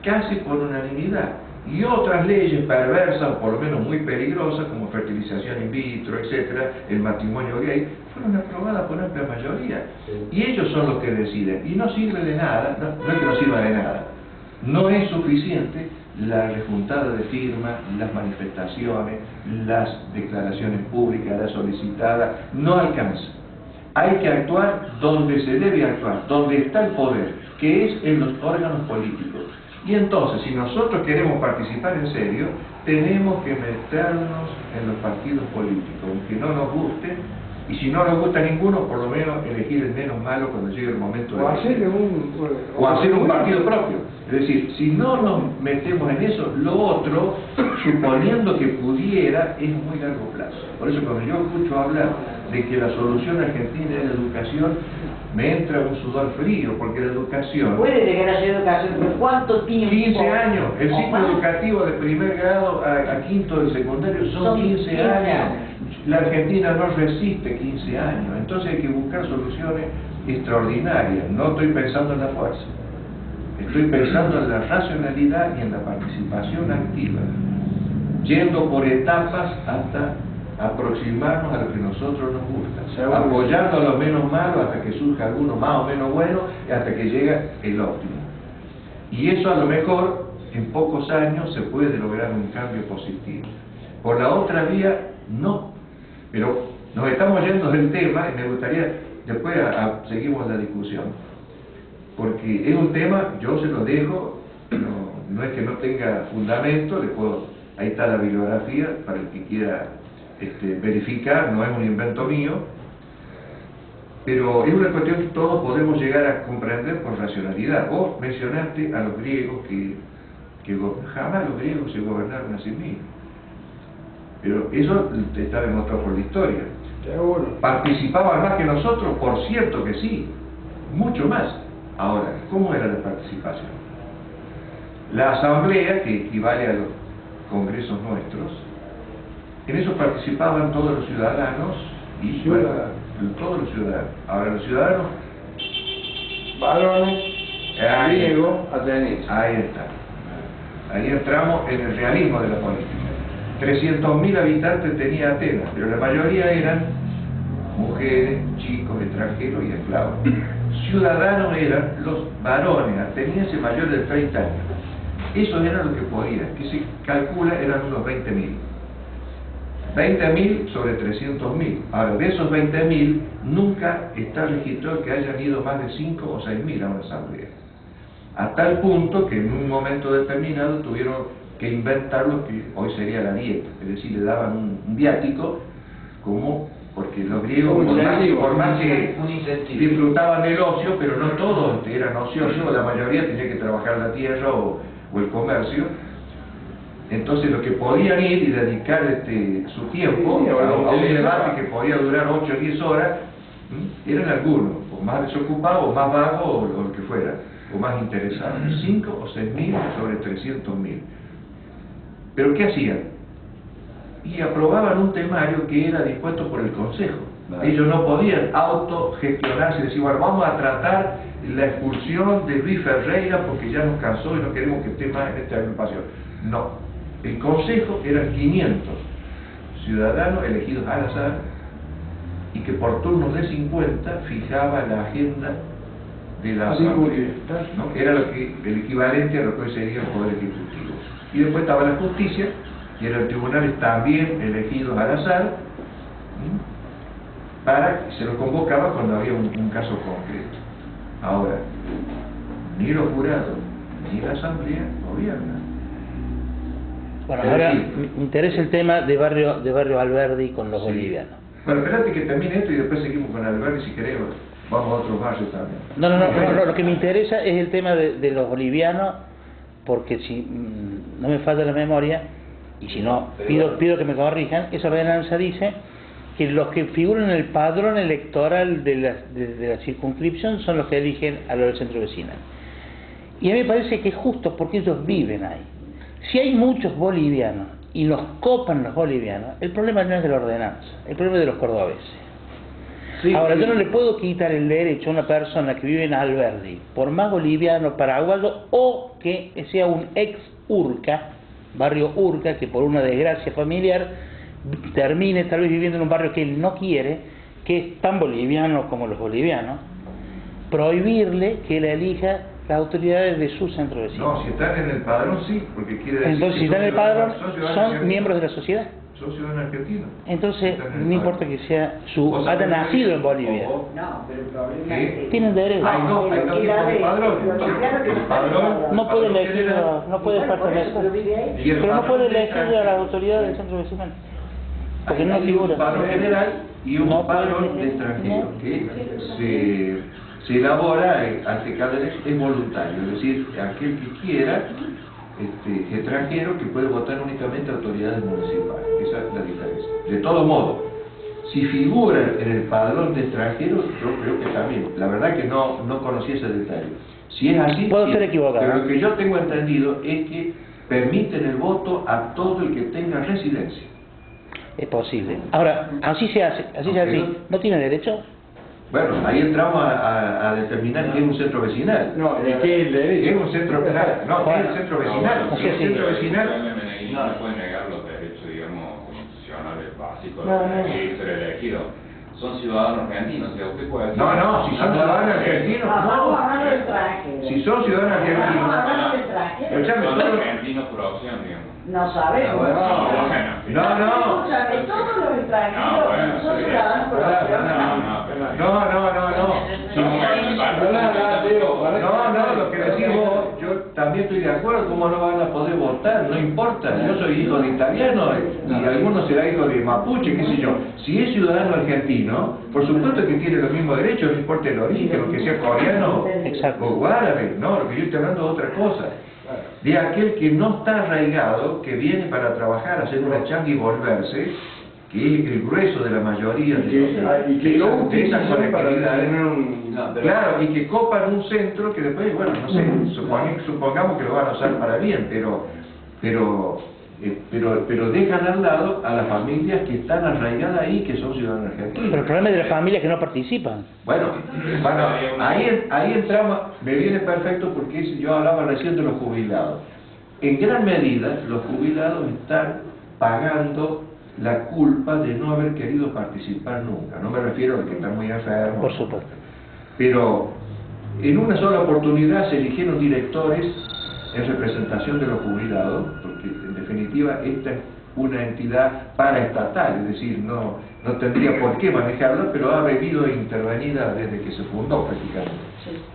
Speaker 1: Casi por unanimidad. Y otras leyes perversas, o por lo menos muy peligrosas, como fertilización in vitro, etcétera, el matrimonio gay, fueron aprobadas por amplia mayoría. Y ellos son los que deciden. Y no sirve de nada, no es que no sirva de nada. No es suficiente la rejuntada de firmas, las manifestaciones, las declaraciones públicas, las solicitadas, no alcanza. Hay que actuar donde se debe actuar, donde está el poder, que es en los órganos políticos. Y entonces, si nosotros queremos participar en serio, tenemos que meternos en los partidos políticos, aunque no nos guste, y si no nos gusta ninguno, por lo menos elegir el menos malo cuando llegue el momento de elegir. O hacer un partido propio. Es decir, si no nos metemos en eso, lo otro, suponiendo que pudiera, es muy largo plazo. Por eso cuando yo escucho hablar de que la solución argentina es la educación, me entra un sudor frío, porque la educación...
Speaker 4: Puede llegar a ser educación, pero ¿cuánto tiempo?
Speaker 1: 15 años. El
Speaker 4: ¿O
Speaker 1: ciclo
Speaker 4: más?
Speaker 1: educativo de primer grado a quinto del secundario son 15 años. La Argentina no resiste 15 años. Entonces hay que buscar soluciones extraordinarias. No estoy pensando en la fuerza. Estoy pensando en la racionalidad y en la participación activa. Yendo por etapas hasta aproximarnos a lo que a nosotros nos gusta, apoyando a los menos malos hasta que surja alguno más o menos bueno y hasta que llega el óptimo. Y eso a lo mejor en pocos años se puede lograr un cambio positivo. Por la otra vía, no. Pero nos estamos yendo del tema y me gustaría, después seguimos la discusión. Porque es un tema, yo se lo dejo, no es que no tenga fundamento, ahí está la bibliografía para el que quiera verificar, no es un invento mío, pero es una cuestión que todos podemos llegar a comprender por racionalidad. Vos mencionaste a los griegos que jamás los griegos se gobernaron a sí mismos, pero eso está demostrado por la historia. ¿Participaban más que nosotros? Por cierto que sí, mucho más. Ahora, ¿cómo era la participación? La asamblea, que equivale a los congresos nuestros, en eso participaban todos los ciudadanos y todos los ciudadanos. Ahora los ciudadanos
Speaker 2: varones, griegos, atenienses.
Speaker 1: Ahí está. Ahí entramos en el realismo de la política. 300.000 habitantes tenía Atenas, pero la mayoría eran mujeres, chicos, extranjeros y esclavos. Ciudadanos eran los varones atenienses mayores de 30 años. Esos eran los que podían, que se calcula eran unos 20.000. 20.000 sobre 300.000. Ahora, de esos 20.000, nunca está registrado que hayan ido más de 5 o 6.000 a una asamblea. A tal punto que en un momento determinado tuvieron que inventar lo que hoy sería la dieta. Es decir, le daban un viático, porque los griegos, por más que disfrutaban del ocio, pero no todos eran ociosos, la mayoría tenía que trabajar la tierra o el comercio. Entonces los que podían ir y dedicar su tiempo a un debate que podía durar 8 o 10 horas, eran algunos, o más desocupados, o más vagos, o lo que fuera, o más interesados. 5 o 6.000 sobre 300.000. ¿Pero qué hacían? Y aprobaban un temario que era dispuesto por el Consejo. Ellos no podían autogestionarse y decir, bueno, vamos a tratar la expulsión de Luis Ferreira porque ya nos cansó y no queremos que esté más en esta agrupación. No. El Consejo eran 500 ciudadanos elegidos al azar y que por turnos de 50 fijaba la agenda de la asamblea, ¿no? Era el equivalente a lo que hoy sería el Poder Ejecutivo. Y después estaba la justicia, y eran tribunales también elegidos al azar, se los convocaba cuando había un caso concreto. Ahora, ni los jurados ni la asamblea gobiernan.
Speaker 3: Bueno, ahora me interesa el tema de Barrio Alberdi con los bolivianos.
Speaker 1: Bueno, espérate que termine esto y después seguimos con Alberdi si queremos. Vamos a otros barrios también.
Speaker 3: No, lo que me interesa es el tema de los bolivianos, porque si no me falla la memoria, y si no, pido que me corrijan, esa ordenanza dice que los que figuran en el padrón electoral de la circunscripción son los que eligen a los del centro vecinal. Y a mí me parece que es justo porque ellos viven ahí. Si hay muchos bolivianos y los copan los bolivianos, el problema no es de la ordenanza, el problema es de los cordobeses.
Speaker 2: Sí,
Speaker 3: Ahora,
Speaker 2: sí.
Speaker 3: yo no le puedo quitar el derecho a una persona que vive en Alberdi, por más boliviano, paraguayo, o que sea un ex Urca, barrio Urca, que por una desgracia familiar termine tal vez viviendo en un barrio que él no quiere, que es tan boliviano como los bolivianos, prohibirle que él elija las autoridades de su centro vecino.
Speaker 1: No, si están en el padrón sí, porque quiere decir
Speaker 3: Entonces,
Speaker 1: que
Speaker 3: si están en el padrón,
Speaker 1: ciudadanos
Speaker 3: son
Speaker 1: argentinos.
Speaker 3: miembros de la sociedad.
Speaker 1: Son ciudadanos argentinos.
Speaker 3: Entonces,
Speaker 1: Están en el
Speaker 3: no importa
Speaker 1: padrón.
Speaker 3: que sea
Speaker 1: Vos
Speaker 3: haya
Speaker 1: sabés
Speaker 3: nacido
Speaker 1: que-
Speaker 3: en Bolivia.
Speaker 1: o-
Speaker 4: No, pero el problema
Speaker 1: ¿Qué?
Speaker 4: es que...
Speaker 3: Tienen derecho.
Speaker 1: Hay dos tipos de padrones. El padrón...
Speaker 3: No puede
Speaker 1: padrón
Speaker 3: elegir,
Speaker 1: general.
Speaker 3: no puede
Speaker 4: Bueno, por eso,
Speaker 3: pertenecer.
Speaker 4: pero vive ahí.
Speaker 1: Y el
Speaker 3: Pero no
Speaker 1: padrón
Speaker 3: puede
Speaker 1: de
Speaker 3: elegir a las
Speaker 1: extranjero.
Speaker 3: autoridades del centro vecinal. Porque no
Speaker 1: Hay
Speaker 3: figura.
Speaker 1: un padrón general y un
Speaker 3: No puede
Speaker 1: padrón de
Speaker 3: elegir.
Speaker 1: extranjero
Speaker 3: No.
Speaker 1: que se elabora ante cada elección, es voluntario, es decir, aquel que quiera, extranjero, que puede votar únicamente autoridades municipales. Esa es la diferencia. De todo modo, si figura en el padrón de extranjeros, yo creo que también. La verdad que no conocí ese detalle. Si es así,
Speaker 3: Puedo
Speaker 1: sí.
Speaker 3: estar equivocado.
Speaker 1: Pero lo que yo tengo entendido es que permiten el voto a todo el que tenga residencia.
Speaker 3: Es posible. Ahora, así se hace, así se hace.
Speaker 1: Ok.
Speaker 3: ¿No tiene derecho?
Speaker 1: Bueno, ahí entramos a determinar qué es un centro vecinal.
Speaker 2: No, ¿de qué es el
Speaker 1: ¿Qué es
Speaker 2: derecho?
Speaker 1: un centro vecinal? No, ¿qué es el centro vecinal?
Speaker 3: No,
Speaker 1: ¿Qué es
Speaker 3: sí,
Speaker 1: el centro
Speaker 3: sí.
Speaker 1: vecinal?
Speaker 6: No puede negar los derechos, digamos, constitucionales básicos
Speaker 4: No, no.
Speaker 6: de ser elegido. Son ciudadanos argentinos, o sea, usted puede decir...
Speaker 1: No, si son ciudadanos argentinos,
Speaker 4: No, estamos hablando del
Speaker 1: no.
Speaker 4: extranjero.
Speaker 1: Si son ciudadanos
Speaker 4: Estamos
Speaker 1: argentinos,
Speaker 4: hablando del extranjero.
Speaker 1: Escuchame,
Speaker 6: Son
Speaker 1: todos-
Speaker 6: argentinos por opción, digamos.
Speaker 4: No sabemos.
Speaker 1: bueno,
Speaker 6: bueno.
Speaker 1: no.
Speaker 4: Escúchame, todos los extranjeros
Speaker 6: No, bueno,
Speaker 4: son
Speaker 6: sí.
Speaker 4: ciudadanos por opción.
Speaker 1: No, lo que decís vos, yo también estoy de acuerdo, cómo no van a poder votar, no importa, yo soy hijo de italiano y algunos será hijo de mapuche, qué sé yo. Si es ciudadano argentino, por supuesto que tiene los mismos derechos, no importa el origen, o que sea coreano
Speaker 3: Exacto.
Speaker 1: o árabe, no, lo que yo estoy hablando es otra cosa. De aquel que no está arraigado, que viene para trabajar, hacer una changa y volverse, que es el grueso de la mayoría
Speaker 2: Y que lo
Speaker 1: de esas
Speaker 2: utilizan para
Speaker 1: colectividades.
Speaker 2: tener un...
Speaker 1: Claro, y que copan un centro que después, bueno, no sé, supongamos que lo van a usar para bien, pero dejan al lado a las familias que están arraigadas ahí, que son ciudadanos argentinos.
Speaker 3: Pero el problema es de las familias que no participan.
Speaker 1: Bueno, ahí entramos, me viene perfecto porque yo hablaba recién de los jubilados. En gran medida, los jubilados están pagando la culpa de no haber querido participar nunca. No me refiero a que están muy enfermos.
Speaker 3: Por supuesto.
Speaker 1: Pero en una sola oportunidad se eligieron directores en representación de los jubilados, porque en definitiva esta es una entidad paraestatal, es decir, no tendría por qué manejarla, pero ha vivido intervenida desde que se fundó prácticamente.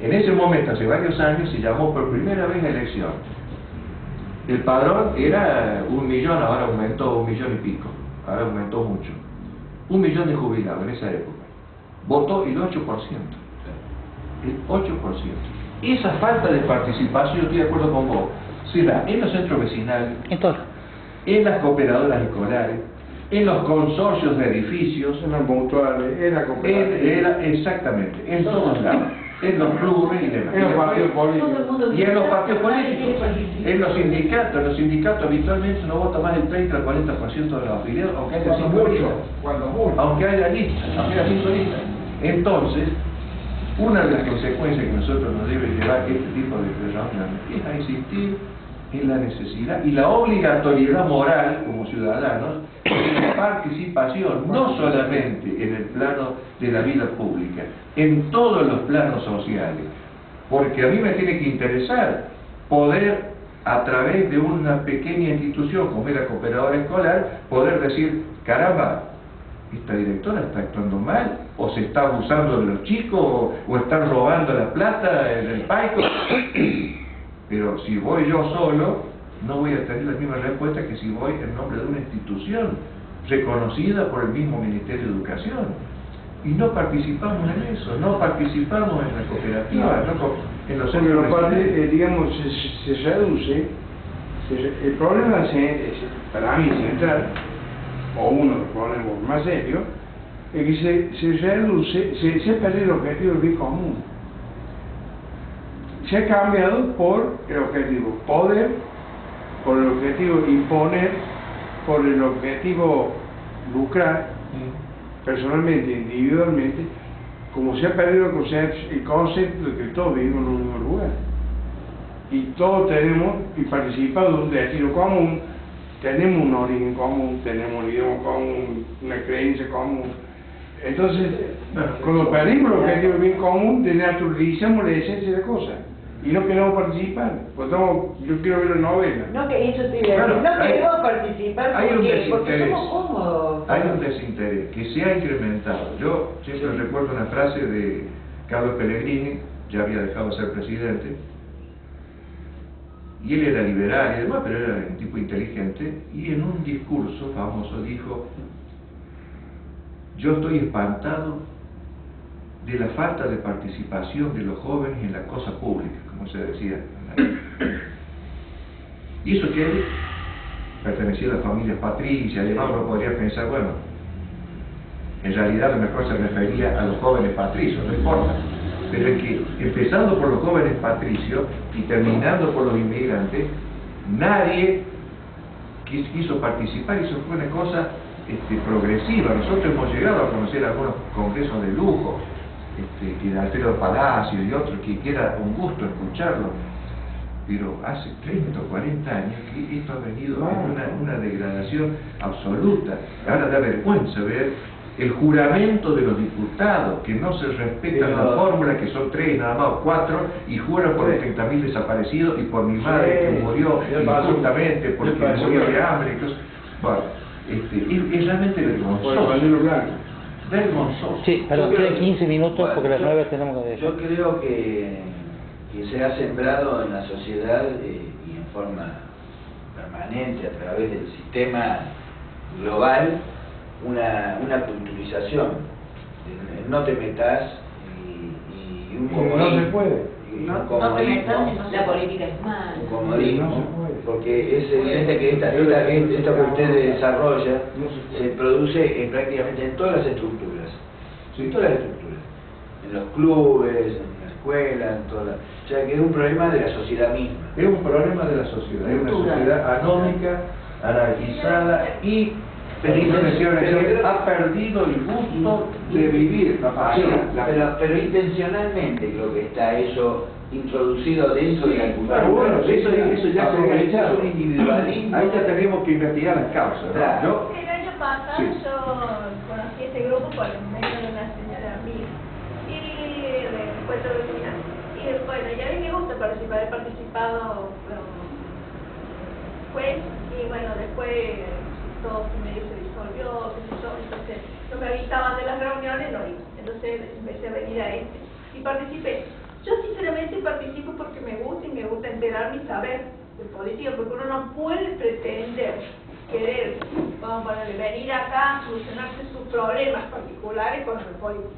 Speaker 1: En ese momento, hace varios años, se llamó por primera vez a elección. El padrón era 1 millón, ahora aumentó 1 millón y pico, ahora aumentó mucho. 1 millón de jubilados en esa época. Votó el 8%. El 8%. Esa falta de participación, yo estoy de acuerdo con vos, se da en los centros vecinales,
Speaker 3: Entonces,
Speaker 1: en las cooperadoras escolares, en los consorcios de edificios,
Speaker 2: Es una mutual, es la cooperativa.
Speaker 1: exactamente, en todos lados, en los clubes y demás.
Speaker 2: En los partidos
Speaker 4: Todo el
Speaker 2: políticos.
Speaker 4: mundo
Speaker 1: Y en los partidos
Speaker 4: Nadie quiere
Speaker 1: políticos,
Speaker 4: participar.
Speaker 1: en los sindicatos habitualmente no vota más del 30 al 40% de los afiliados, aunque haya
Speaker 2: Cuando
Speaker 1: 5
Speaker 2: mucho,
Speaker 1: listas.
Speaker 2: cuando mucho.
Speaker 1: Aunque haya listas, aunque haya 5 listas. Entonces, una de las consecuencias que nosotros nos debe llevar este tipo de reuniones es a insistir en la necesidad y la obligatoriedad moral como ciudadanos de la participación, no solamente en el plano de la vida pública, en todos los planos sociales. Porque a mí me tiene que interesar poder, a través de una pequeña institución como es la cooperadora escolar, poder decir, caramba, esta directora está actuando mal, o se está abusando de los chicos, o están robando la plata en el paico. Pero si voy yo solo, no voy a tener la misma respuesta que si voy en nombre de una institución reconocida por el mismo Ministerio de Educación. Y no participamos en eso, no participamos en la cooperativa, en los
Speaker 2: Porque
Speaker 1: centros
Speaker 2: aparte,
Speaker 1: vecinales.
Speaker 2: digamos, se reduce, el problema para mí central, o uno de los problemas más serios, es que se reduce, se ha perdido el objetivo del bien común. Se ha cambiado por el objetivo poder, por el objetivo imponer, por el objetivo lucrar, personalmente, individualmente, como se ha perdido el concepto de que todos vivimos en un mismo lugar. Y todos tenemos y participamos de un destino común, tenemos un origen común, tenemos un idioma común, una creencia común. Entonces, cuando perdimos el objetivo bien común, desnaturalizamos la esencia de la cosa y no queremos participar. Pues yo quiero ver la novela.
Speaker 4: No, que eso te iba a decir, no queremos participar porque somos cómodos.
Speaker 1: Hay un desinterés que se ha incrementado. Yo siempre recuerdo una frase de Carlos Pellegrini, ya había dejado de ser presidente, y él era liberal y demás, pero era un tipo inteligente, y en un discurso famoso dijo: yo estoy espantado de la falta de participación de los jóvenes en la cosa pública, como se decía. Y eso que él pertenecía a la familia patricia, además uno podría pensar, bueno, en realidad a lo mejor se refería a los jóvenes patricios, no importa. Pero es que, empezando por los jóvenes patricios y terminando por los inmigrantes, nadie quiso participar, y eso fue una cosa progresiva. Nosotros hemos llegado a conocer algunos congresos de lujo, que de Alfredo Palacio y otros, que era un gusto escucharlo, pero hace 30 o 40 años que esto ha venido en una degradación absoluta. Ahora da vergüenza ver el juramento de los diputados, que no se respeta la fórmula, que son 3 nada más, o 4, y juran por los 30.000 desaparecidos y por mi madre que murió injustamente porque murió de hambre. Entonces, bueno, es realmente vergonzoso. Vergonzoso.
Speaker 3: Sí, pero quedan 15 minutos porque a las 9 tenemos que dejar.
Speaker 5: Yo creo que se ha sembrado en la sociedad y en forma permanente a través del sistema global una culturización. No te metas y un comodín.
Speaker 2: No se puede.
Speaker 4: No te metas, la política es mala.
Speaker 5: Un comodismo, porque es evidente que esto que usted desarrolla se produce prácticamente en todas las estructuras, en todas las estructuras, en los clubes, en la escuela, en todas las... O sea que es un problema de la sociedad misma.
Speaker 1: Es un problema de la sociedad, es una sociedad anómica, anarquizada y ha perdido el gusto de vivir la pasión.
Speaker 5: Pero intencionalmente creo que está eso introducido dentro de la cultura.
Speaker 1: Claro, bueno, eso ya se ha
Speaker 5: es un individualismo.
Speaker 1: Ahí ya tenemos que investigar las causas, ¿no?
Speaker 5: Claro.
Speaker 7: El año pasado yo conocí este grupo por medio de una señora amiga y de encuentro vecinal. Y bueno, ya a mí me gusta participar, he participado pues, y bueno, después todo medio se disolvió, entonces no me avisaban de las reuniones, no iba. Entonces empecé a venir a y participé. Yo sinceramente participo porque me gusta y me gusta enterarme y saber de política, porque uno no puede pretender querer, vamos a ponerle, venir acá a solucionarse sus problemas particulares con el político.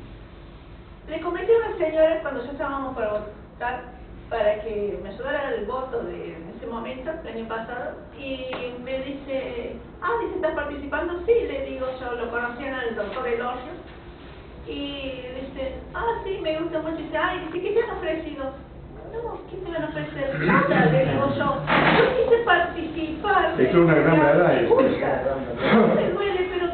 Speaker 7: Le comenté a una señora cuando ya estábamos para votar, para que me ayudara el voto en ese momento, el año pasado, y me dice, dice, ¿estás participando? Sí, le digo, yo lo conocía al doctor Elogio, y dice, sí, me gusta mucho, y dice, dice, ¿qué te han ofrecido? No, ¿qué te van a ofrecer? Nada, le digo yo quise participar.
Speaker 2: Esto es una gran verdad.
Speaker 7: No me duele, pero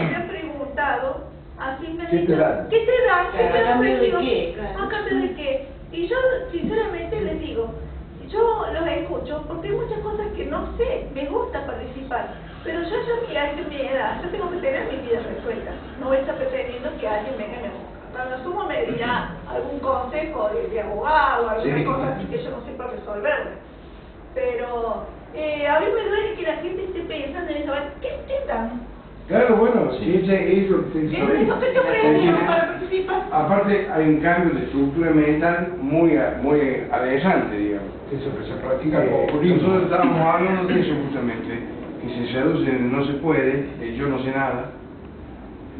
Speaker 7: me han preguntado, así me
Speaker 2: ¿Qué te dan?
Speaker 7: ¿Qué te dan? ¿Qué te han ofrecido?
Speaker 4: ¿A cambio de qué?
Speaker 7: ¿A cambio de qué? Y yo, sinceramente, les digo, yo los escucho porque hay muchas cosas que no sé, me gusta participar, pero yo ya a mi edad, yo tengo que tener mi vida resuelta, no voy a estar pretendiendo que alguien venga y me busque. Cuando sumo me dirá algún consejo de abogado, alguna cosa así que yo no sé para resolverla. Pero a mí me duele que la gente esté pensando en eso, ¿qué te dan?
Speaker 2: Claro, bueno, sí, eso
Speaker 7: ¿Qué te ofrecieron para participar?
Speaker 2: Aparte hay un cambio de estructura mental muy aberrante, digamos.
Speaker 1: Eso que se practica el populismo.
Speaker 2: Nosotros estábamos hablando de eso justamente, que se reduce en no se puede, yo no sé nada,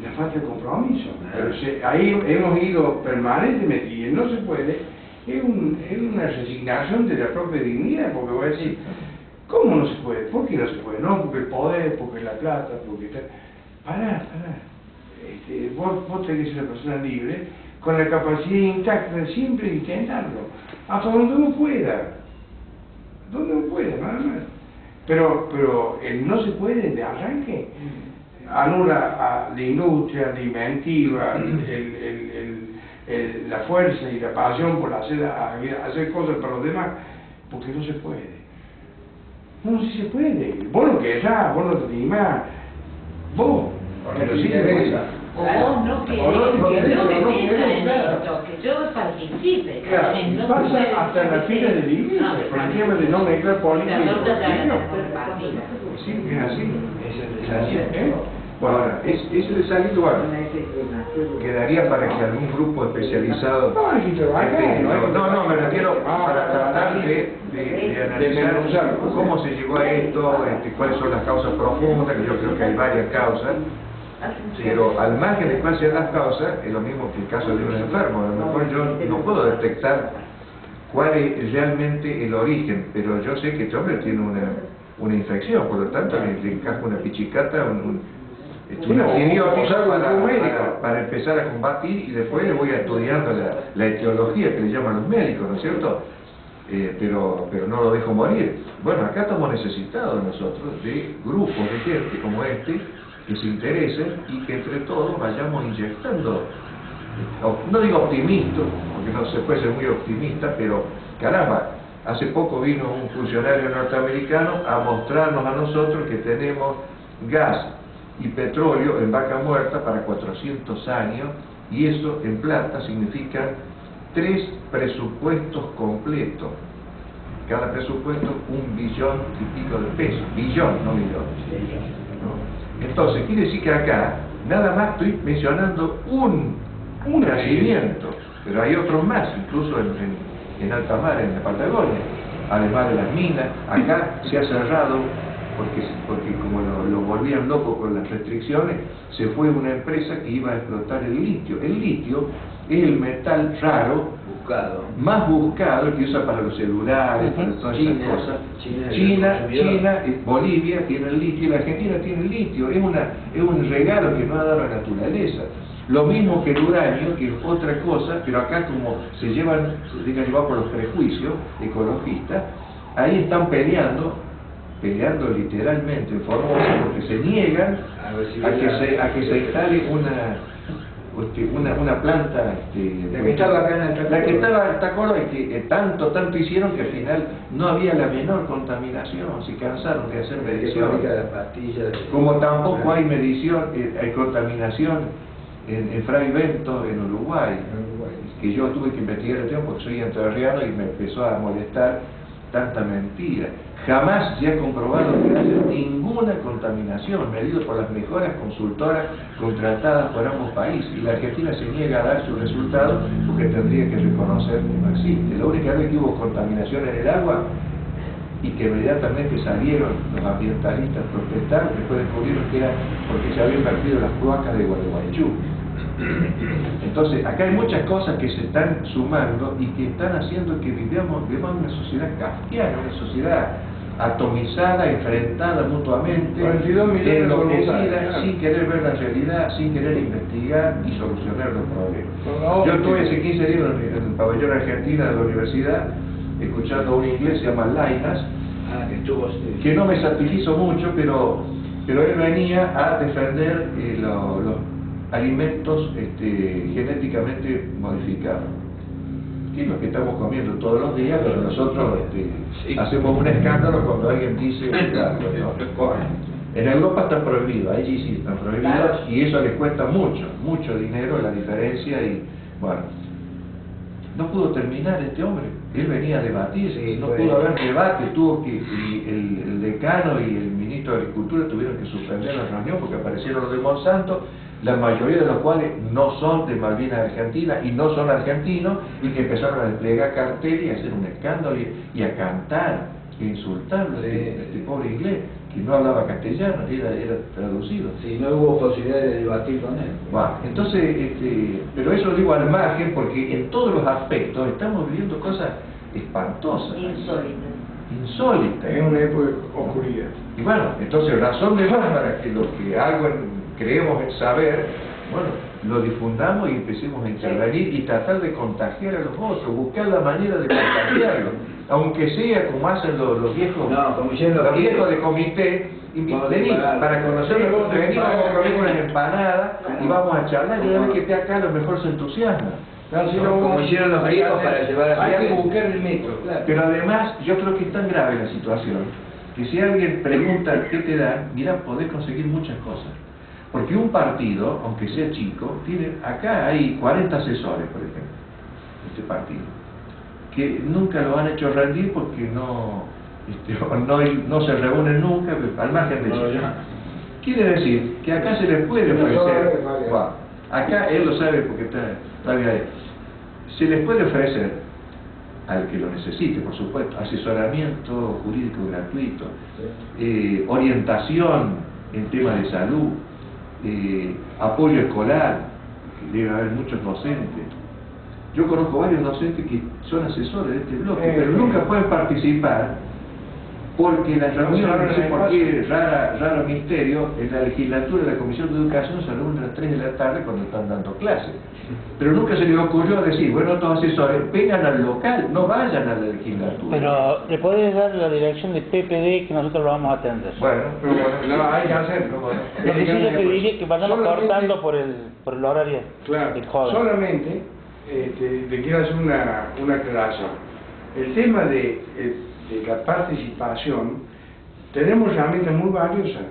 Speaker 2: la falta de compromiso. Pero ahí hemos ido permanentemente y el no se puede es una resignación de la propia dignidad, porque voy a decir, ¿cómo no se puede? ¿Por qué no se puede? No, porque el poder, porque la plata, porque tal. Pará. vos tenés que ser una persona libre, con la capacidad intacta de siempre intentarlo, hasta donde uno pueda, nada más. Pero el no se puede de arranque anula a la industria, la inventiva, la fuerza y la pasión por hacer cosas para los demás, porque no se puede. No, sí se puede. Vos lo querrás, vos lo animás, vos.
Speaker 1: Pero sí interesa.
Speaker 4: Vos no querés que yo me meta en esto, que yo participe.
Speaker 2: Claro,
Speaker 4: No
Speaker 2: pasa
Speaker 4: puede
Speaker 2: hasta
Speaker 4: ser
Speaker 2: la fila de la iglesia, por el tema de no mezclar política y religión.
Speaker 1: Sí, es así. Es así. Bueno, ahora, ese desaliento, bueno, quedaría para que algún grupo especializado... No, me refiero para tratar de analizar cómo se llegó a esto, cuáles son las causas profundas, que yo creo que hay varias causas, pero al margen de cuáles sean las causas, es lo mismo que el caso de un enfermo. A lo mejor yo no puedo detectar cuál es realmente el origen, pero yo sé que este hombre tiene una infección, por lo tanto le encaja una pichicata, una antibiótica para empezar a combatir, y después le voy estudiando la etiología que le llaman los médicos, ¿no es cierto? Pero no lo dejo morir. Bueno, acá estamos necesitados nosotros de grupos de gente como este que se interesen y que entre todos vayamos inyectando, no digo optimismo, porque no se puede ser muy optimista, pero caramba, hace poco vino un funcionario norteamericano a mostrarnos a nosotros que tenemos gas y petróleo en vaca muerta para 400 años, y eso en plata significa 3 presupuestos completos. Cada presupuesto 1 billón y pico de pesos, billón, no millones, ¿no? Entonces, quiere decir que acá, nada más estoy mencionando un nacimiento, pero hay otros más, incluso en alta mar, en la Patagonia, además de las minas. Acá se ha cerrado, porque como lo volvían loco con las restricciones, se fue una empresa que iba a explotar el litio. El litio es el metal raro, más buscado, el que usa para los celulares, para todas esas cosas. China, Bolivia tiene el litio, y la Argentina tiene el litio. Es un regalo que nos ha dado la naturaleza. Lo mismo que el uranio, que es otra cosa, pero acá como se dejan llevar por los prejuicios ecologistas, ahí están peleando literalmente en Formosa, porque se niegan a que se instale una planta,
Speaker 2: la que estaba acá en el
Speaker 1: la que estaba en Tacolo, y que tanto hicieron que al final no había la menor contaminación, se cansaron de hacer medición. Como tampoco hay contaminación en Fray Bento, en Uruguay, que yo tuve que investigar el tema porque soy entrerriano y me empezó a molestar tanta mentira. Jamás se ha comprobado que haya ninguna contaminación, medido por las mejores consultoras contratadas por ambos países, y la Argentina se niega a dar sus resultados porque tendría que reconocer que no existe. La única vez que hubo contaminación en el agua, y que inmediatamente salieron los ambientalistas a protestar, después descubrieron que era porque se habían vertido las cloacas de Gualeguaychú. Entonces, acá hay muchas cosas que se están sumando y que están haciendo que vivamos en una sociedad kafkiana, una sociedad atomizada, enfrentada mutuamente, enloquecida, sin querer ver la realidad, sin querer investigar y solucionar los problemas. Yo estuve hace 15 días en el pabellón Argentina de la universidad, escuchando a un inglés, se llama Lainas, que no me satisfizo mucho, pero él venía a defender los alimentos genéticamente modificados, que es lo que estamos comiendo todos los días, pero nosotros hacemos un escándalo cuando alguien dice algo, ¿no? En Europa está prohibido, allí sí están prohibidos, y eso les cuesta mucho dinero la diferencia, y bueno, no pudo terminar este hombre. Él venía a debatir, no pudo haber debate, el decano y el ministro de Agricultura tuvieron que suspender la reunión porque aparecieron los de Monsanto, la mayoría de los cuales no son de Malvinas Argentina y no son argentinos, y que empezaron a desplegar carteles y a hacer un escándalo y a cantar, e insultarlo a este pobre inglés, que no hablaba castellano, era traducido.
Speaker 8: Sí, no hubo posibilidad de debatir con él.
Speaker 1: Bueno, entonces, pero eso lo digo al margen porque en todos los aspectos estamos viviendo cosas espantosas. Insólitas.
Speaker 2: Es una época de oscuridad.
Speaker 1: Y bueno, entonces razón de más para que lo que algo creemos saber bueno, lo difundamos y empecemos a intervenir y tratar de contagiar a los otros, buscar la manera de contagiarlos, aunque sea como hacen los viejos,
Speaker 8: No, como hicieron
Speaker 1: los viejos de comité, vení, para conocerlos, vení, vamos a comer unas empanadas y vamos a charlar, y una vez que esté acá a lo mejor se entusiasma.
Speaker 8: No, si no, como hicieron los griegos para llevar a
Speaker 2: hay que buscar el método, claro.
Speaker 1: Pero además, yo creo que es tan grave la situación, que si alguien pregunta qué te dan, mira, podés conseguir muchas cosas. Porque un partido, aunque sea chico, tiene, acá hay 40 asesores, por ejemplo, de este partido, que nunca lo han hecho rendir porque no se reúnen nunca, al margen de eso. Quiere decir que acá se les puede ofrecer, bueno, acá él lo sabe porque está bien ahí, se les puede ofrecer al que lo necesite, por supuesto, asesoramiento jurídico gratuito, orientación en temas de salud, apoyo escolar, que debe haber muchos docentes. Yo conozco varios docentes que son asesores de este bloque, pero nunca pueden participar porque las reuniones, no sé por qué, raro misterio, en la legislatura de la Comisión de Educación se reúnen a las 3 de la tarde cuando están dando clases. Pero nunca se les ocurrió decir, bueno, estos asesores vengan al local, no vayan a la legislatura.
Speaker 3: Pero le podés dar la dirección de PPD que nosotros lo vamos a atender.
Speaker 1: Bueno, pero
Speaker 2: No, hay que hacerlo.
Speaker 3: Lo que sí le pediría que vayamos cortando por el horario
Speaker 2: Claro,
Speaker 3: del joven.
Speaker 2: solamente te quiero hacer una aclaración. El tema de la participación, tenemos herramientas muy valiosas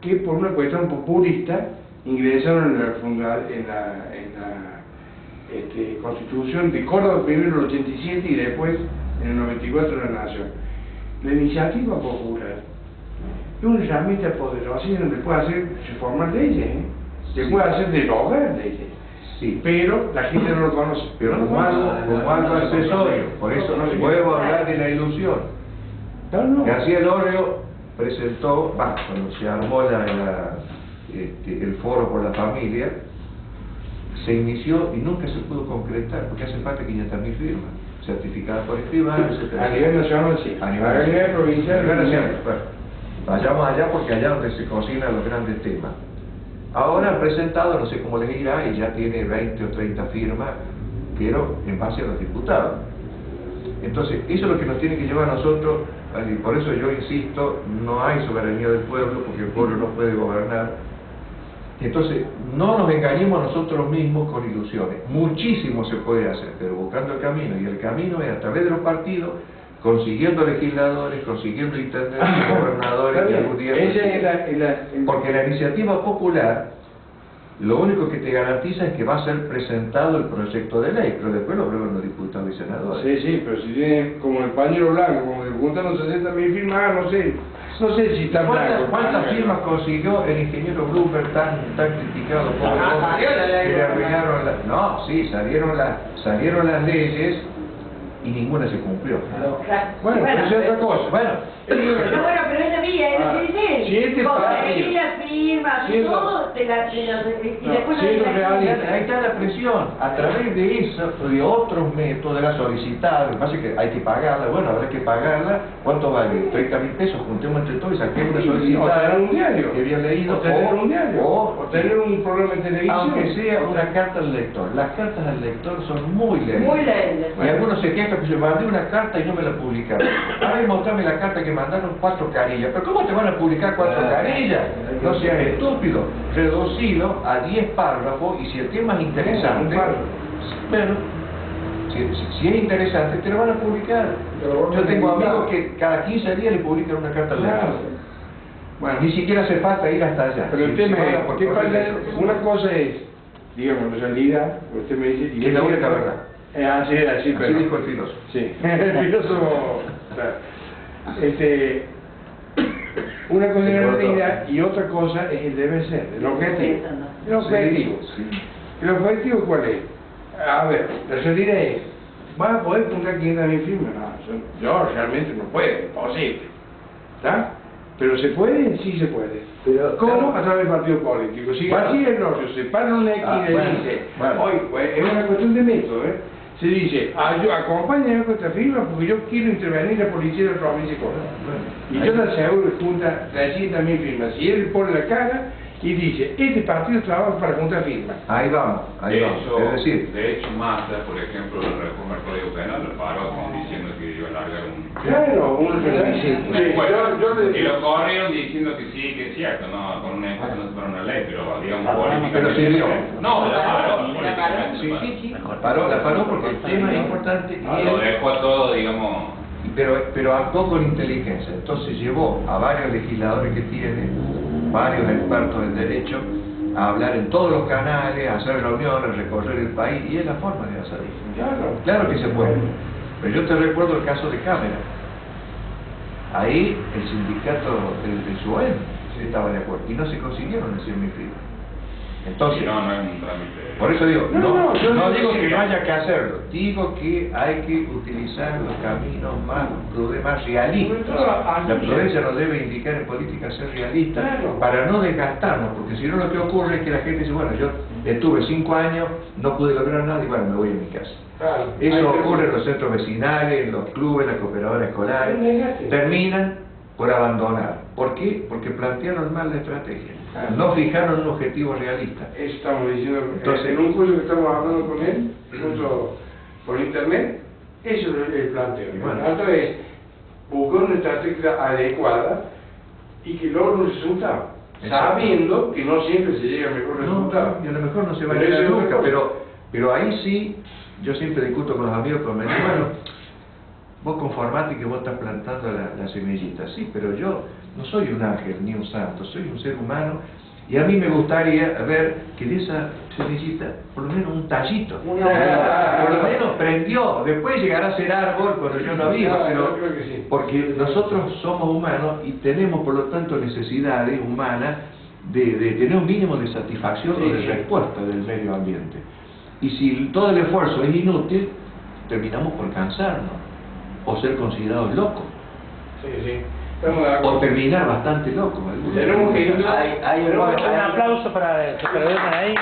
Speaker 2: que por una cuestión populista ingresaron en la Constitución de Córdoba primero en el 87 y después en el 94 en la Nación. La iniciativa popular es una herramienta poderosa y donde puede hacer reformar leyes, se puede hacer derogar leyes.
Speaker 1: sí,
Speaker 2: Pero la gente no lo conoce.
Speaker 1: pero como algo accesorio, por eso no vuelvo a hablar de la ilusión.
Speaker 2: No.
Speaker 1: García Lorio presentó, cuando se armó el foro por la familia, se inició y nunca se pudo concretar, porque hace falta 500.000 firmas, certificadas por escribano, etc.
Speaker 2: A nivel nacional sí,
Speaker 1: A nivel
Speaker 2: provincial,
Speaker 1: bueno, vayamos allá porque allá donde se cocinan los grandes temas. Ahora han presentado, no sé cómo les irá, y ya tiene 20 o 30 firmas, pero en base a los diputados. Entonces, eso es lo que nos tiene que llevar a nosotros, y por eso yo insisto, no hay soberanía del pueblo, porque el pueblo no puede gobernar. Entonces, no nos engañemos nosotros mismos con ilusiones. Muchísimo se puede hacer, pero buscando el camino, y el camino es a través de los partidos, consiguiendo legisladores, consiguiendo intendentes, gobernadores y algún día porque la iniciativa popular lo único que te garantiza es que va a ser presentado el proyecto de ley, pero después lo aprueban los diputados y senadores.
Speaker 2: Sí, pero si tiene como el pañuelo blanco, como le juntan 60.000 firmas, no sé si está blanco.
Speaker 1: ¿Cuántas firmas consiguió el ingeniero Bloomberg tan criticado por que le arruinaron salieron las leyes y ninguna se cumplió.
Speaker 2: Bueno, pero es otra cosa.
Speaker 1: Bueno,
Speaker 4: pero es la mía, es lo que dice él.
Speaker 2: Si este
Speaker 4: conseguir
Speaker 2: partido-
Speaker 4: las firmas
Speaker 2: si
Speaker 4: y
Speaker 2: eso-
Speaker 4: todo, y después
Speaker 2: si eso realista,
Speaker 1: ahí está la presión, a través de eso, de otros métodos, de la solicitada, lo que pasa es que hay que pagarla, bueno, habrá que pagarla, ¿cuánto vale? 30.000 pesos, juntemos entre todos y saquemos una
Speaker 2: o
Speaker 1: solicitada
Speaker 2: tener un diario,
Speaker 1: que había leído,
Speaker 2: o tener un diario, o tener un programa de televisión,
Speaker 1: aunque sea una carta al lector. Las cartas al lector son muy leídas.
Speaker 4: Muy leídas.
Speaker 1: Y algunos se quejan que yo mandé una carta y no me la publicaron. A ver, mostrame la carta que mandaron 4 carillas. ¿Pero cómo te van a publicar 4 carillas? No seas estúpido. Reducido a 10 párrafos y si el tema es interesante, bueno, si es interesante, te lo van a publicar. Yo tengo amigos que cada 15 días le publican una carta al lector.
Speaker 2: Bueno,
Speaker 1: Ni siquiera hace falta ir hasta allá.
Speaker 2: pero el tema es,
Speaker 1: por
Speaker 2: ¿qué
Speaker 1: correo
Speaker 2: pasa?
Speaker 1: electrónico.
Speaker 2: Una cosa es, digamos, la realidad, usted me dice...
Speaker 1: Y es la única verdad.
Speaker 2: Así pero...
Speaker 1: dijo el filósofo.
Speaker 2: Sí, el filósofo... claro. Una cosa es la realidad y otra cosa es el debe ser, el objetivo. El objetivo. ¿El objetivo cuál es? A ver, la realidad es, ¿vas a poder juntar 500.000 firmas? No, yo realmente no puedo, imposible. ¿Está? ¿Pero se puede? Sí se puede.
Speaker 8: Pero,
Speaker 2: ¿Cómo? A través del partido político. Si García Lorio se para una esquina y dice, oye, pues, es una cuestión de método, se dice, acompáñame con esta firma porque yo quiero intervenir la policía de la provincia de Córdoba. Y yo le aseguro que junta 300.000 firmas. Si él pone la cara y dice, este partido trabaja para juntar firmas.
Speaker 1: Ahí vamos, ahí
Speaker 6: De
Speaker 1: vamos.
Speaker 6: hecho,
Speaker 1: Es decir,
Speaker 6: de hecho, Massa, por ejemplo, la reforma del Código Penal lo paró como diciendo que iba a largar un...
Speaker 2: Claro, uno
Speaker 6: una encuesta.
Speaker 2: yo
Speaker 6: Y lo corrieron diciendo que sí, que es cierto, no, con una encuesta no se para una ley, pero digamos políticamente...
Speaker 1: pero sirvió.
Speaker 6: No, la paró,
Speaker 4: Sí, la paró.
Speaker 6: políticamente
Speaker 1: sí,
Speaker 6: paró.
Speaker 1: la paró porque el tema es importante y
Speaker 6: Lo dejó a todo, digamos...
Speaker 1: pero actuó con inteligencia. Entonces llevó a varios legisladores que tiene, varios expertos en derecho, a hablar en todos los canales, a hacer reuniones, recorrer el país, y es la forma de hacerlo. Claro que se puede. Pero yo te recuerdo el caso de Cámara. Ahí el sindicato de SUEM estaba de acuerdo y no se consiguieron decir mi firma. Entonces,
Speaker 6: no es un trámite...
Speaker 1: por eso digo,
Speaker 2: yo
Speaker 1: no
Speaker 2: digo
Speaker 1: digo
Speaker 2: que
Speaker 1: que
Speaker 2: sí.
Speaker 1: no haya que hacerlo, digo que hay que utilizar los caminos más prudentes, más realistas. La prudencia nos debe indicar en política ser realista
Speaker 2: Claro.
Speaker 1: para no desgastarnos, porque si no lo que ocurre es que la gente dice, bueno, yo estuve 5 años, no pude lograr nada y bueno, me voy a mi casa.
Speaker 2: Claro.
Speaker 1: Eso ocurre en los centros vecinales, en los clubes, en las cooperadoras escolares, terminan por abandonar. ¿Por qué? Porque plantearon mal la estrategia, no fijaron un objetivo realista.
Speaker 2: Eso estamos diciendo,
Speaker 1: Entonces,
Speaker 2: en un curso que estamos hablando con él, curso por internet, eso es el planteo.
Speaker 1: Bueno.
Speaker 2: El planteo es buscar una estrategia adecuada y que logre un resultado,
Speaker 1: Exacto.
Speaker 2: sabiendo que no siempre se llega al mejor resultado.
Speaker 1: Y a lo mejor no se va a
Speaker 2: Pero
Speaker 1: llegar
Speaker 2: eso es
Speaker 1: nunca,
Speaker 2: otra cosa.
Speaker 1: pero ahí sí, yo siempre discuto con los amigos, pero me dicen, bueno, vos conformate que vos estás plantando la semillita. Sí, pero yo no soy un ángel ni un santo, soy un ser humano y a mí me gustaría ver que de esa semillita, por lo menos un tallito, por lo menos prendió, después llegará a ser árbol cuando yo no viva,
Speaker 2: Claro,
Speaker 1: pero
Speaker 2: yo creo que sí.
Speaker 1: porque nosotros somos humanos y tenemos por lo tanto necesidades humanas de tener un mínimo de satisfacción o de
Speaker 2: Sí.
Speaker 1: respuesta del medio ambiente. Y si todo el esfuerzo es inútil, terminamos por cansarnos o ser considerados locos
Speaker 2: Sí, sí. Estamos de
Speaker 1: o
Speaker 2: acuerdo.
Speaker 1: terminar bastante locos.
Speaker 2: Tenemos que ir.
Speaker 8: Hay
Speaker 3: Un aplauso para que se ahí.